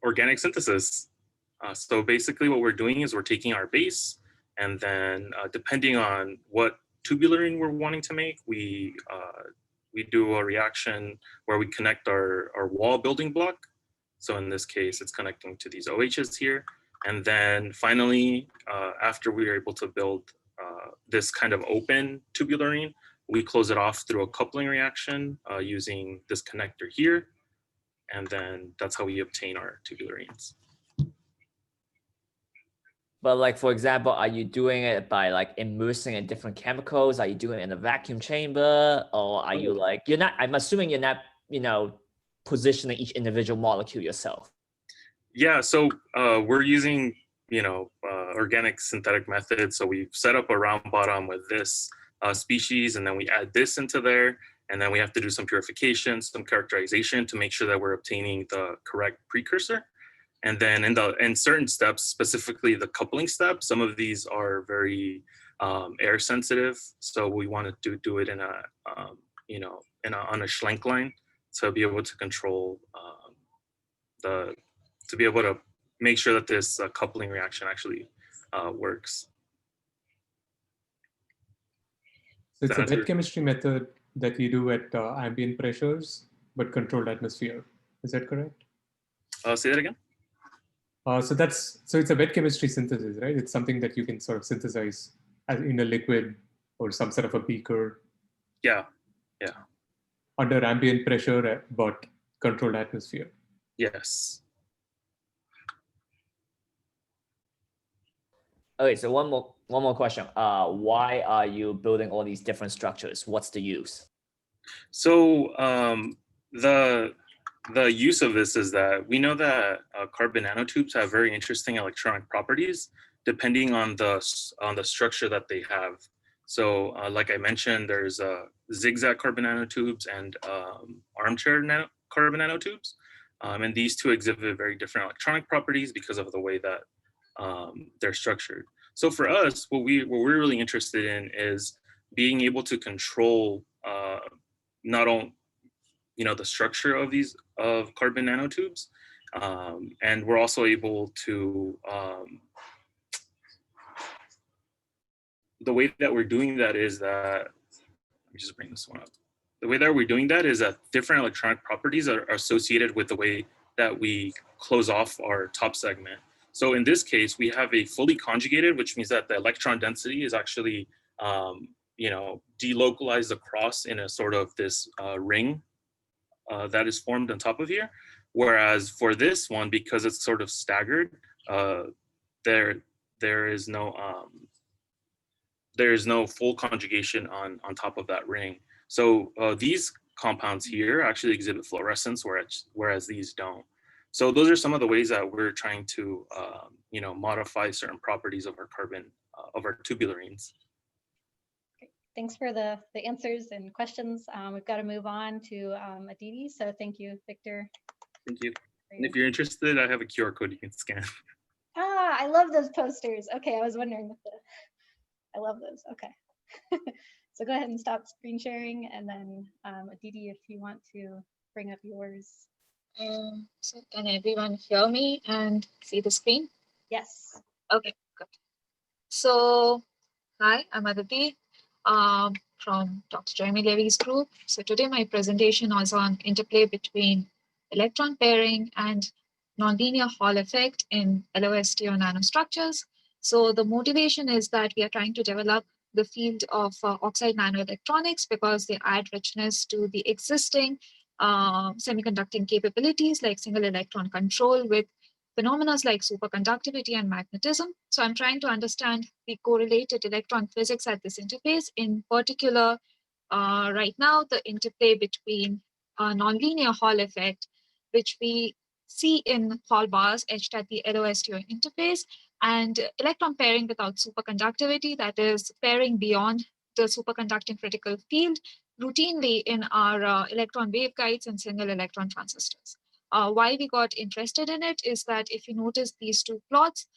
[SPEAKER 10] organic synthesis. So basically what we're doing is we're taking our base, and then depending on what tubularene we're wanting to make, we do a reaction where we connect our wall building block. So in this case, it's connecting to these OHs here. And then finally, after we are able to build this kind of open tubularene, we close it off through a coupling reaction using this connector here. And then that's how we obtain our tubularenes.
[SPEAKER 2] But like, for example, are you doing it by like immersing in different chemicals? Are you doing it in a vacuum chamber? Or are you like, you're not, I'm assuming you're not, positioning each individual molecule yourself.
[SPEAKER 10] Yeah, so we're using, organic synthetic methods. So we've set up a round bottom with this species, and then we add this into there. And then we have to do some purification, some characterization to make sure that we're obtaining the correct precursor. And then in certain steps, specifically the coupling step, some of these are very air sensitive. So we want to do it in a, on a Schlenk line to be able to control to be able to make sure that this coupling reaction actually works.
[SPEAKER 8] So it's a wet chemistry method that you do at ambient pressures, but controlled atmosphere. Is that correct?
[SPEAKER 10] Say that again.
[SPEAKER 8] So it's a wet chemistry synthesis, right? It's something that you can sort of synthesize in a liquid or some sort of a beaker.
[SPEAKER 10] Yeah.
[SPEAKER 8] Under ambient pressure, but controlled atmosphere.
[SPEAKER 10] Yes.
[SPEAKER 2] Okay, so one more question. Why are you building all these different structures? What's the use?
[SPEAKER 10] So the use of this is that we know that carbon nanotubes have very interesting electronic properties depending on the structure that they have. So like I mentioned, there's zigzag carbon nanotubes and armchair carbon nanotubes. And these two exhibit very different electronic properties because of the way that they're structured. So for us, what we're really interested in is being able to control not only the structure of these carbon nanotubes, and we're also able to the way that we're doing that is that, let me just bring this one up. The way that we're doing that is that different electronic properties are associated with the way that we close off our top segment. So in this case, we have a fully conjugated, which means that the electron density is actually, delocalized across in a sort of this ring that is formed on top of here. Whereas for this one, because it's sort of staggered, there is no full conjugation on top of that ring. So these compounds here actually exhibit fluorescence, whereas these don't. So those are some of the ways that we're trying to, modify certain properties of our carbon, of our tubularenes.
[SPEAKER 1] Great. Thanks for the answers and questions. We've got to move on to Aditi. So thank you, Victor.
[SPEAKER 10] Thank you. And if you're interested, I have a QR code you can scan.
[SPEAKER 1] Ah, I love those posters. Okay, I was wondering I love those. Okay. So go ahead and stop screen sharing, and then Aditi, if you want to bring up yours.
[SPEAKER 11] So can everyone hear me and see the screen?
[SPEAKER 1] Yes.
[SPEAKER 11] Okay, good. So hi, I'm Aditi. from Dr. Jeremy Levy's group. So today my presentation is on interplay between electron pairing and nonlinear Hall effect in LOST or nanostructures. So the motivation is that we are trying to develop the field of oxide nanoelectronics because they add richness to the existing semiconducting capabilities like single electron control with phenomena like superconductivity and magnetism. So I'm trying to understand the correlated electron physics at this interface. In particular, right now, the interplay between nonlinear Hall effect, which we see in Hall bars etched at the LOSTO interface, and electron pairing without superconductivity, that is pairing beyond the superconducting critical field, routinely in our electron waveguides and single electron transistors. Why we got interested in it is that if you notice these two plots,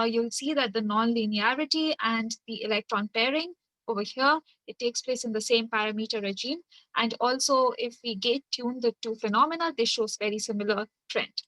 [SPEAKER 11] you'll see that the nonlinearity and the electron pairing over here, it takes place in the same parameter regime. And also, if we gate tune the two phenomena, they show very similar trend.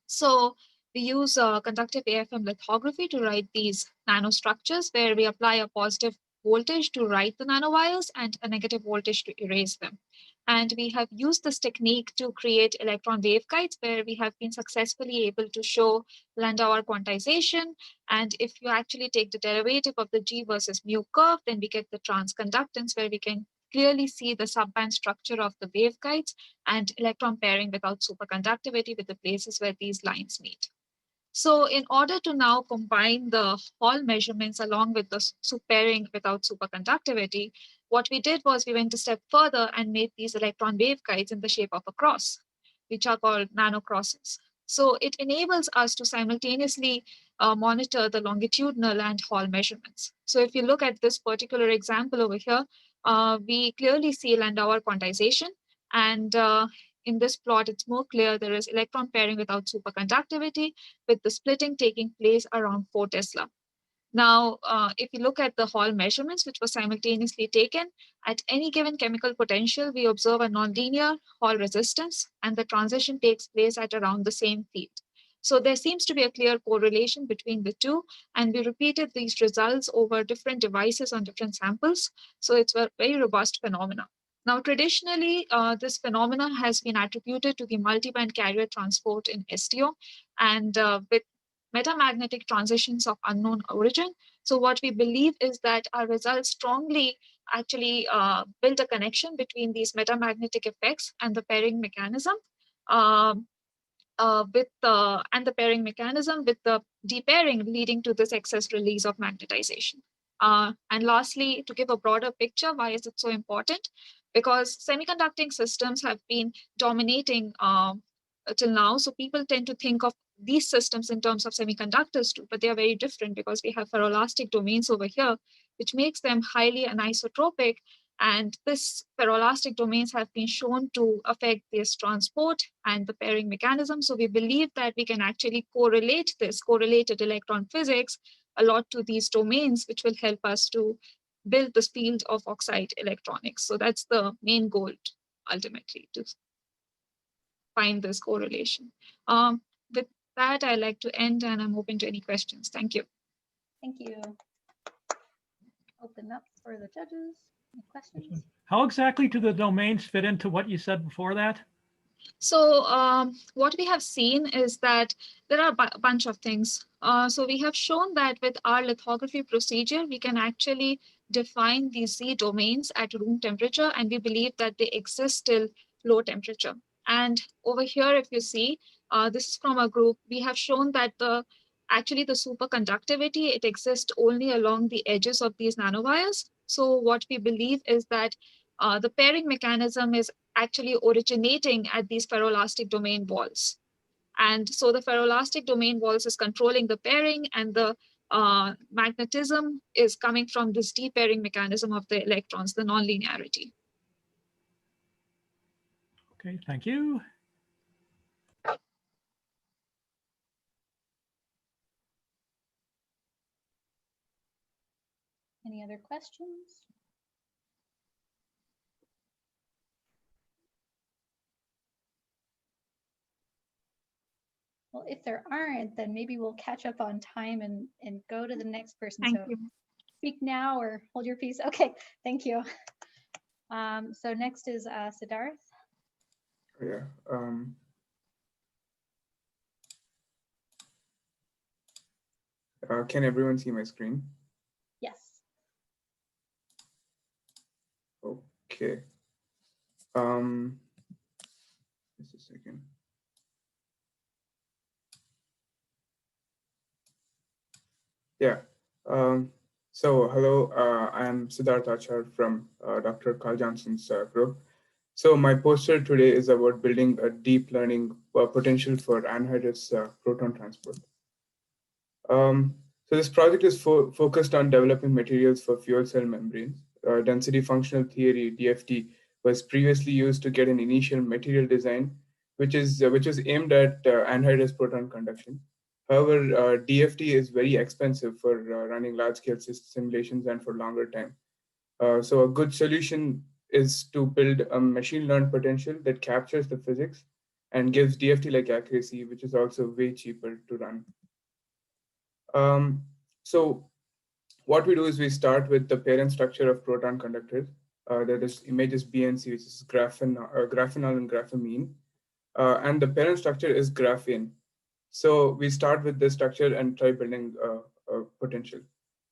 [SPEAKER 11] So we use conductive AFM lithography to write these nanostructures where we apply a positive voltage to write the nanowires and a negative voltage to erase them. And we have used this technique to create electron waveguides where we have been successfully able to show Landauer quantization. And if you actually take the derivative of the G versus mu curve, then we get the transconductance where we can clearly see the subband structure of the waveguides and electron pairing without superconductivity with the places where these lines meet. So in order to now combine the Hall measurements along with the pairing without superconductivity, what we did was we went a step further and made these electron waveguides in the shape of a cross, which are called nanocrosses. So it enables us to simultaneously monitor the longitudinal and Hall measurements. So if you look at this particular example over here, we clearly see Landauer quantization. And in this plot, it's more clear there is electron pairing without superconductivity, with the splitting taking place around 4 Tesla. Now, if you look at the Hall measurements, which were simultaneously taken, at any given chemical potential, we observe a nonlinear Hall resistance, and the transition takes place at around the same field. So there seems to be a clear correlation between the two, and we repeated these results over different devices on different samples. So it's a very robust phenomena. Now, traditionally, this phenomena has been attributed to the multiband carrier transport in STO, and with metamagnetic transitions of unknown origin. So what we believe is that our results strongly actually build a connection between these metamagnetic effects and the pairing mechanism. And the pairing mechanism with the depairing leading to this excess release of magnetization. And lastly, to give a broader picture, why is it so important? Because semiconducting systems have been dominating till now. So people tend to think of these systems in terms of semiconductors too, but they are very different because we have ferroelastic domains over here, which makes them highly anisotropic. And this ferroelastic domains have been shown to affect this transport and the pairing mechanism. So we believe that we can actually correlate this correlated electron physics a lot to these domains, which will help us to build this field of oxide electronics. So that's the main goal ultimately, to find this correlation. With that, I'd like to end, and I'm open to any questions. Thank you.
[SPEAKER 1] Thank you. Open up for the judges. Any questions?
[SPEAKER 4] How exactly do the domains fit into what you said before that?
[SPEAKER 11] So what we have seen is that there are a bunch of things. So we have shown that with our lithography procedure, we can actually define these Z domains at room temperature, and we believe that they exist till low temperature. And over here, if you see, this is from a group, we have shown that actually the superconductivity, it exists only along the edges of these nanowires. So what we believe is that the pairing mechanism is actually originating at these ferroelastic domain walls. And so the ferroelastic domain walls is controlling the pairing, and the magnetism is coming from this depairing mechanism of the electrons, the nonlinearity.
[SPEAKER 4] Okay, thank you.
[SPEAKER 1] Any other questions? Well, if there aren't, then maybe we'll catch up on time and go to the next person.
[SPEAKER 11] Thank
[SPEAKER 1] so
[SPEAKER 11] you.
[SPEAKER 1] speak now or hold your peace? Okay, thank you. So next is Siddharth.
[SPEAKER 12] Yeah. Can everyone see my screen?
[SPEAKER 1] Yes.
[SPEAKER 12] Okay. Just a second. Yeah. So hello, I am Siddharth Achar from Dr. Carl Johnson's group. So my poster today is about building a deep learning potential for anhydrous proton transport. So this project is focused on developing materials for fuel cell membranes. Density functional theory, DFT, was previously used to get an initial material design, which was aimed at anhydrous proton conduction. However, DFT is very expensive for running large-scale simulations and for longer time. So a good solution is to build a machine learned potential that captures the physics and gives DFT-like accuracy, which is also way cheaper to run. So what we do is we start with the parent structure of proton conductors. That is images BNC, which is graphenol and graphamine. And the parent structure is graphene. So we start with this structure and try building a potential.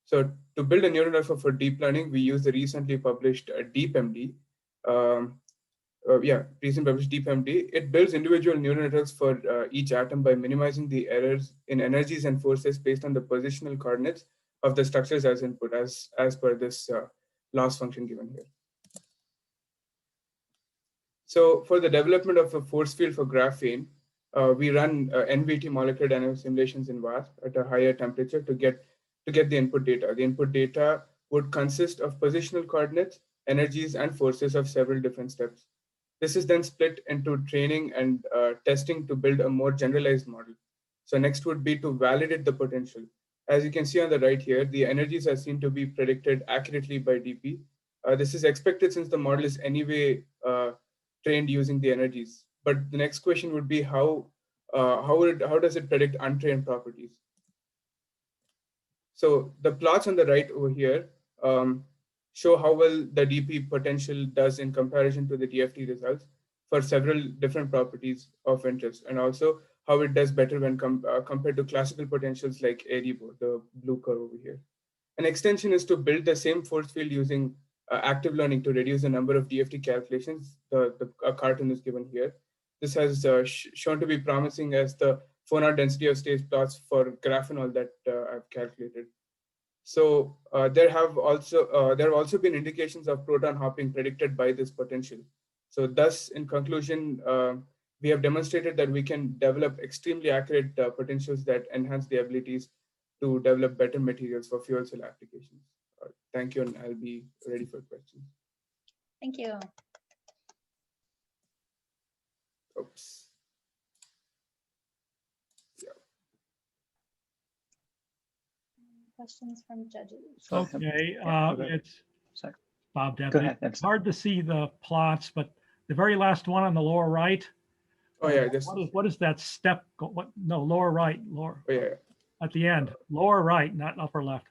[SPEAKER 12] So to build a neural network for deep learning, we use the recently published DeepMD. Recently published DeepMD. It builds individual neural networks for each atom by minimizing the errors in energies and forces based on the positional coordinates of the structures as input, as per this loss function given here. So for the development of a force field for graphene, we run NVT molecular dynamics simulations in WASP at a higher temperature to get the input data. The input data would consist of positional coordinates, energies, and forces of several different steps. This is then split into training and testing to build a more generalized model. So next would be to validate the potential. As you can see on the right here, the energies are seen to be predicted accurately by DP. This is expected since the model is anyway trained using the energies. But the next question would be how does it predict untrained properties? So the plots on the right over here show how well the DP potential does in comparison to the DFT results for several different properties of interest, and also how it does better when compared to classical potentials like ADBO, the blue curve over here. An extension is to build the same force field using active learning to reduce the number of DFT calculations. The cartoon is given here. This has shown to be promising as the phonon density of state plots for graphenol that I've calculated. So there have also been indications of proton hopping predicted by this potential. So thus, in conclusion, we have demonstrated that we can develop extremely accurate potentials that enhance the abilities to develop better materials for fuel cell applications. Thank you, and I'll be ready for questions.
[SPEAKER 1] Thank you.
[SPEAKER 12] Oops.
[SPEAKER 1] Questions from judges.
[SPEAKER 4] Okay, it's Bob
[SPEAKER 5] Go
[SPEAKER 4] Deputy.
[SPEAKER 5] ahead.
[SPEAKER 4] It's hard to see the plots, but the very last one on the lower right.
[SPEAKER 12] Oh yeah,
[SPEAKER 4] what is that step? Lower right, lower.
[SPEAKER 12] Oh yeah.
[SPEAKER 4] At the end, lower right, not upper left.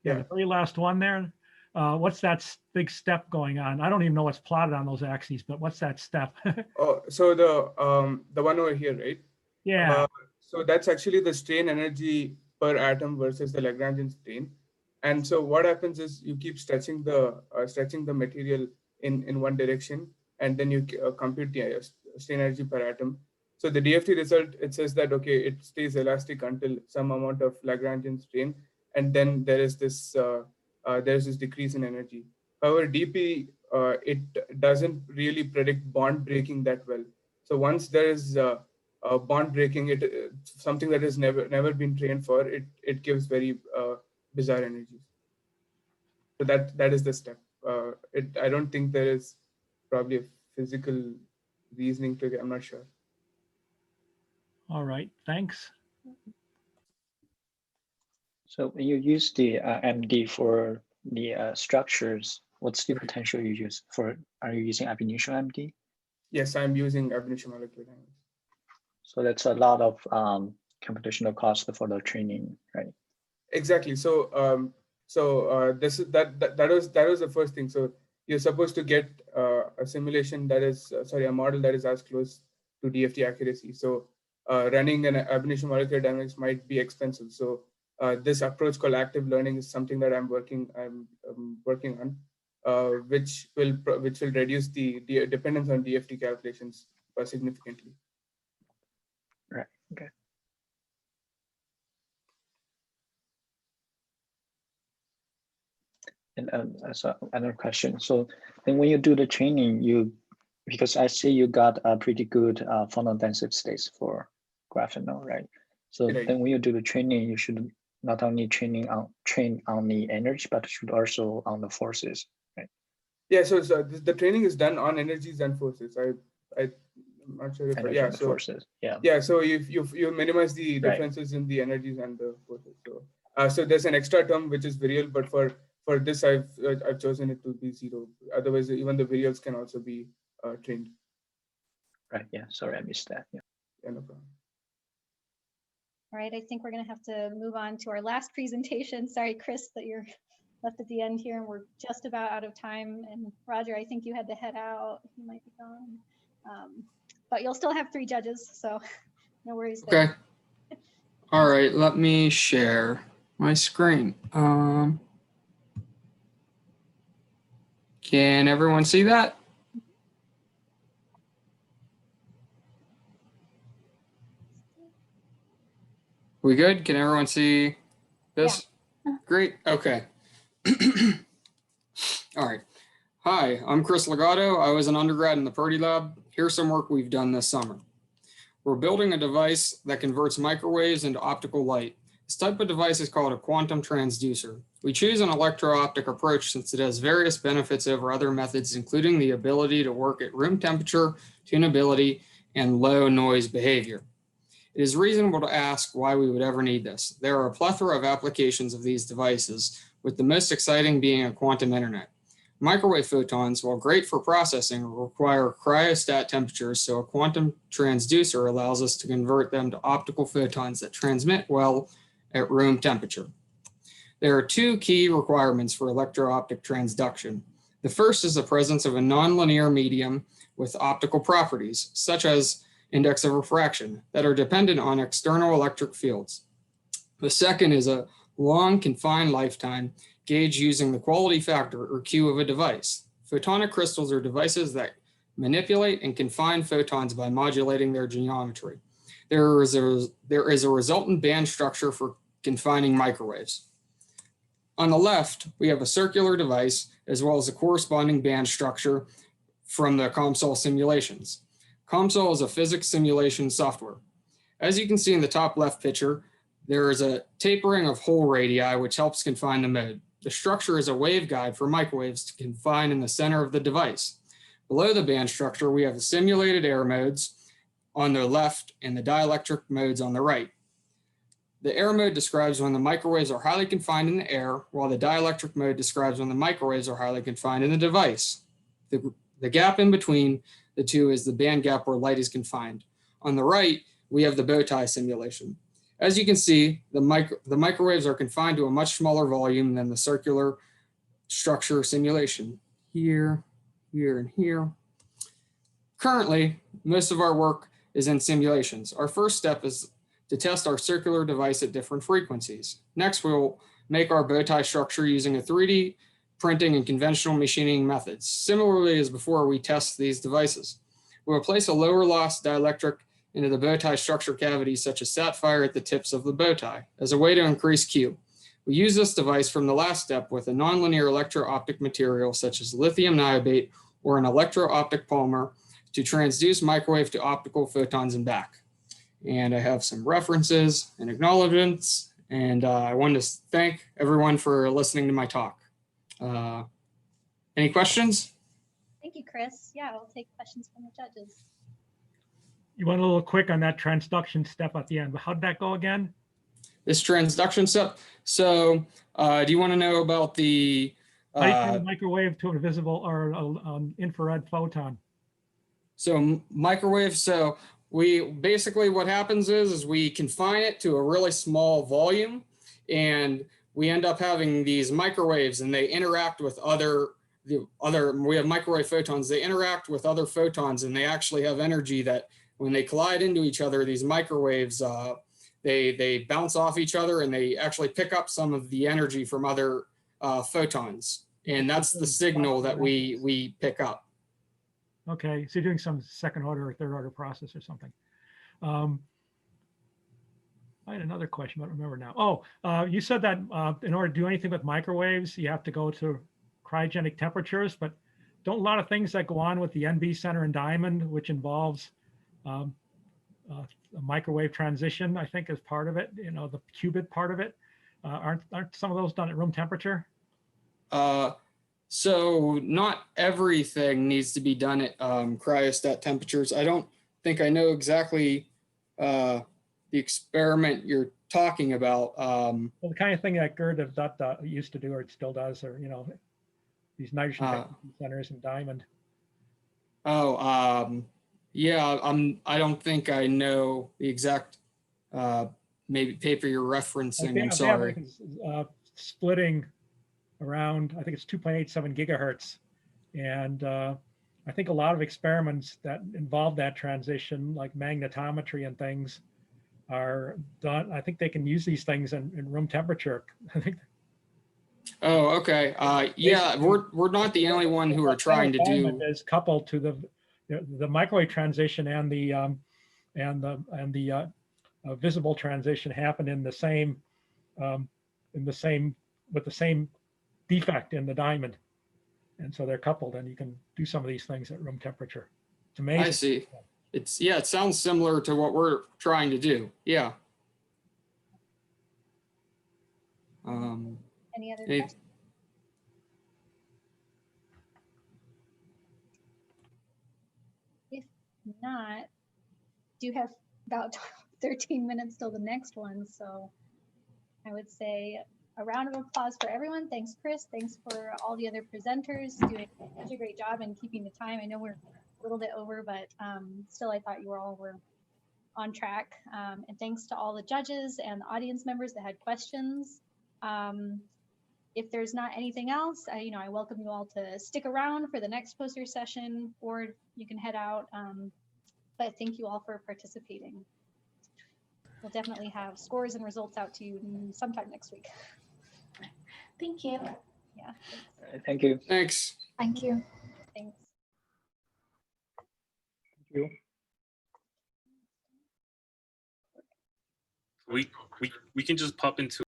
[SPEAKER 4] Yeah,
[SPEAKER 12] Yeah.
[SPEAKER 4] the very last one there. What's that big step going on? I don't even know what's plotted on those axes, but what's that step?
[SPEAKER 12] Oh, so the one over here, right?
[SPEAKER 4] Yeah.
[SPEAKER 12] So that's actually the strain energy per atom versus the Lagrangian strain. And so what happens is you keep stretching the material in one direction, and then you compute the strain energy per atom. So the DFT result, it says that, okay, it stays elastic until some amount of Lagrangian strain, and then there's this decrease in energy. However, DP, it doesn't really predict bond breaking that well. So once there is bond breaking, something that has never been trained for, it gives very bizarre energies. So that is the step. I don't think there is probably a physical reasoning to it. I'm not sure.
[SPEAKER 4] All right, thanks.
[SPEAKER 5] So when you use the MD for the structures, what's the potential you use for? Are you using ab initio MD?
[SPEAKER 12] Yes, I'm using ab initio molecular dynamics.
[SPEAKER 5] So that's a lot of computational cost for the training, right?
[SPEAKER 12] Exactly. So So that was the first thing. So you're supposed to get a simulation that is, a model that is as close to DFT accuracy. So running an ab initio molecular dynamics might be expensive. So this approach called active learning is something that I'm working on, which will reduce the dependence on DFT calculations significantly.
[SPEAKER 5] Right. Okay. And so another question. So then when you do the training, because I see you got a pretty good photon density states for graphenol, right? So then when you do the training, you should not only train on the energy, but should also on the forces, right?
[SPEAKER 12] Yeah. So the training is done on energies and forces. I'm not sure if
[SPEAKER 5] forces. Yeah.
[SPEAKER 12] Yeah. So you minimize the differences in the energies and the forces. So there's an extra term which is virial, but for this I've chosen it to be 0. Otherwise, even the virials can also be trained.
[SPEAKER 5] Right. Yeah. Sorry, I missed that. Yeah.
[SPEAKER 12] Yeah, no problem.
[SPEAKER 1] All right, I think we're going to have to move on to our last presentation. Sorry, Chris, that you're left at the end here, and we're just about out of time. And Roger, I think you had to head out. You might be gone. But you'll still have 3 judges, so no worries there.
[SPEAKER 13] Okay. All right, let me share my screen. Can everyone see that? We good? Can everyone see this? Yeah. Great. Okay. All right. Hi, I'm Chris Legato. I was an undergrad in the Purdy Lab. Here's some work we've done this summer. We're building a device that converts microwaves into optical light. This type of device is called a quantum transducer. We choose an electro-optic approach since it has various benefits over other methods, including the ability to work at room temperature, tunability, and low noise behavior. It is reasonable to ask why we would ever need this. There are a plethora of applications of these devices, with the most exciting being a quantum internet. Microwave photons, while great for processing, require cryostat temperatures, so a quantum transducer allows us to convert them to optical photons that transmit well at room temperature. There are 2 key requirements for electro-optic transduction. The first is the presence of a nonlinear medium with optical properties, such as index of refraction, that are dependent on external electric fields. The second is a long confined lifetime gauged using the quality factor, or Q, of a device. Photonic crystals are devices that manipulate and confine photons by modulating their geometry. There is a resultant band structure for confining microwaves. On the left, we have a circular device as well as a corresponding band structure from the COMSOL simulations. COMSOL is a physics simulation software. As you can see in the top left picture, there is a tapering of hole radii which helps confine the mode. The structure is a waveguide for microwaves to confine in the center of the device. Below the band structure, we have the simulated air modes on the left and the dielectric modes on the right. The air mode describes when the microwaves are highly confined in the air, while the dielectric mode describes when the microwaves are highly confined in the device. The gap in between the two is the band gap where light is confined. On the right, we have the bow tie simulation. As you can see, the microwaves are confined to a much smaller volume than the circular structure simulation. Here, here, and here. Currently, most of our work is in simulations. Our first step is to test our circular device at different frequencies. Next, we'll make our bow tie structure using a 3D printing and conventional machining methods. Similarly as before, we test these devices. We'll place a lower loss dielectric into the bow tie structure cavities such as sapphire at the tips of the bow tie as a way to increase Q. We use this device from the last step with a nonlinear electro-optic material such as lithium niobate or an electro-optic polymer to transduce microwave to optical photons and back. And I have some references and acknowledgements, and I wanted to thank everyone for listening to my talk. Any questions?
[SPEAKER 1] Thank you, Chris. Yeah, I'll take questions from the judges.
[SPEAKER 4] You went a little quick on that transduction step at the end, but how did that go again?
[SPEAKER 13] This transduction step. So do you want to know about the
[SPEAKER 4] how do you turn a microwave to a visible or an infrared photon?
[SPEAKER 13] So microwave, so we basically what happens is we confine it to a really small volume, and we end up having these microwaves, and they interact with we have microwave photons, they interact with other photons, and they actually have energy that when they collide into each other, these microwaves, they bounce off each other, and they actually pick up some of the energy from other photons. And that's the signal that we pick up.
[SPEAKER 4] Okay, so you're doing some second order or third order process or something. I had another question, but I don't remember now. Oh, you said that in order to do anything with microwaves, you have to go to cryogenic temperatures, but don't a lot of things that go on with the NB center and diamond, which involves a microwave transition, I think, is part of it, you know, the qubit part of it. Aren't some of those done at room temperature?
[SPEAKER 13] So not everything needs to be done at cryostat temperatures. I don't think I know exactly the experiment you're talking about.
[SPEAKER 4] Well, the kind of thing that Gerd used to do, or it still does, or, you know, these nitrogen centers and diamond.
[SPEAKER 13] Yeah, I don't think I know the exact maybe paper you're referencing. I'm sorry.
[SPEAKER 4] Splitting around, I think it's 2.87 gigahertz. And I think a lot of experiments that involve that transition, like magnetometry and things, are done. I think they can use these things in room temperature. I think.
[SPEAKER 13] Oh, okay. Yeah, we're not the only one who are trying to do.
[SPEAKER 4] Is coupled to the microwave transition and the visible transition happen in the same with the same defect in the diamond, and so they're coupled, and you can do some of these things at room temperature. It's amazing.
[SPEAKER 13] I see. It sounds similar to what we're trying to do. Yeah.
[SPEAKER 1] Any other questions? If not, do you have about 13 minutes till the next one? So I would say a round of applause for everyone. Thanks, Chris. Thanks for all the other presenters doing such a great job in keeping the time. I know we're a little bit over, but still I thought you were on track. And thanks to all the judges and the audience members that had questions. If there's not anything else, I welcome you all to stick around for the next poster session, or you can head out. But thank you all for participating. We'll definitely have scores and results out to you sometime next week.
[SPEAKER 9] Thank you.
[SPEAKER 1] Yeah.
[SPEAKER 5] Thank you.
[SPEAKER 13] Thanks.
[SPEAKER 11] Thank you.
[SPEAKER 1] Thanks.
[SPEAKER 3] Thank you.
[SPEAKER 10] We can just pop into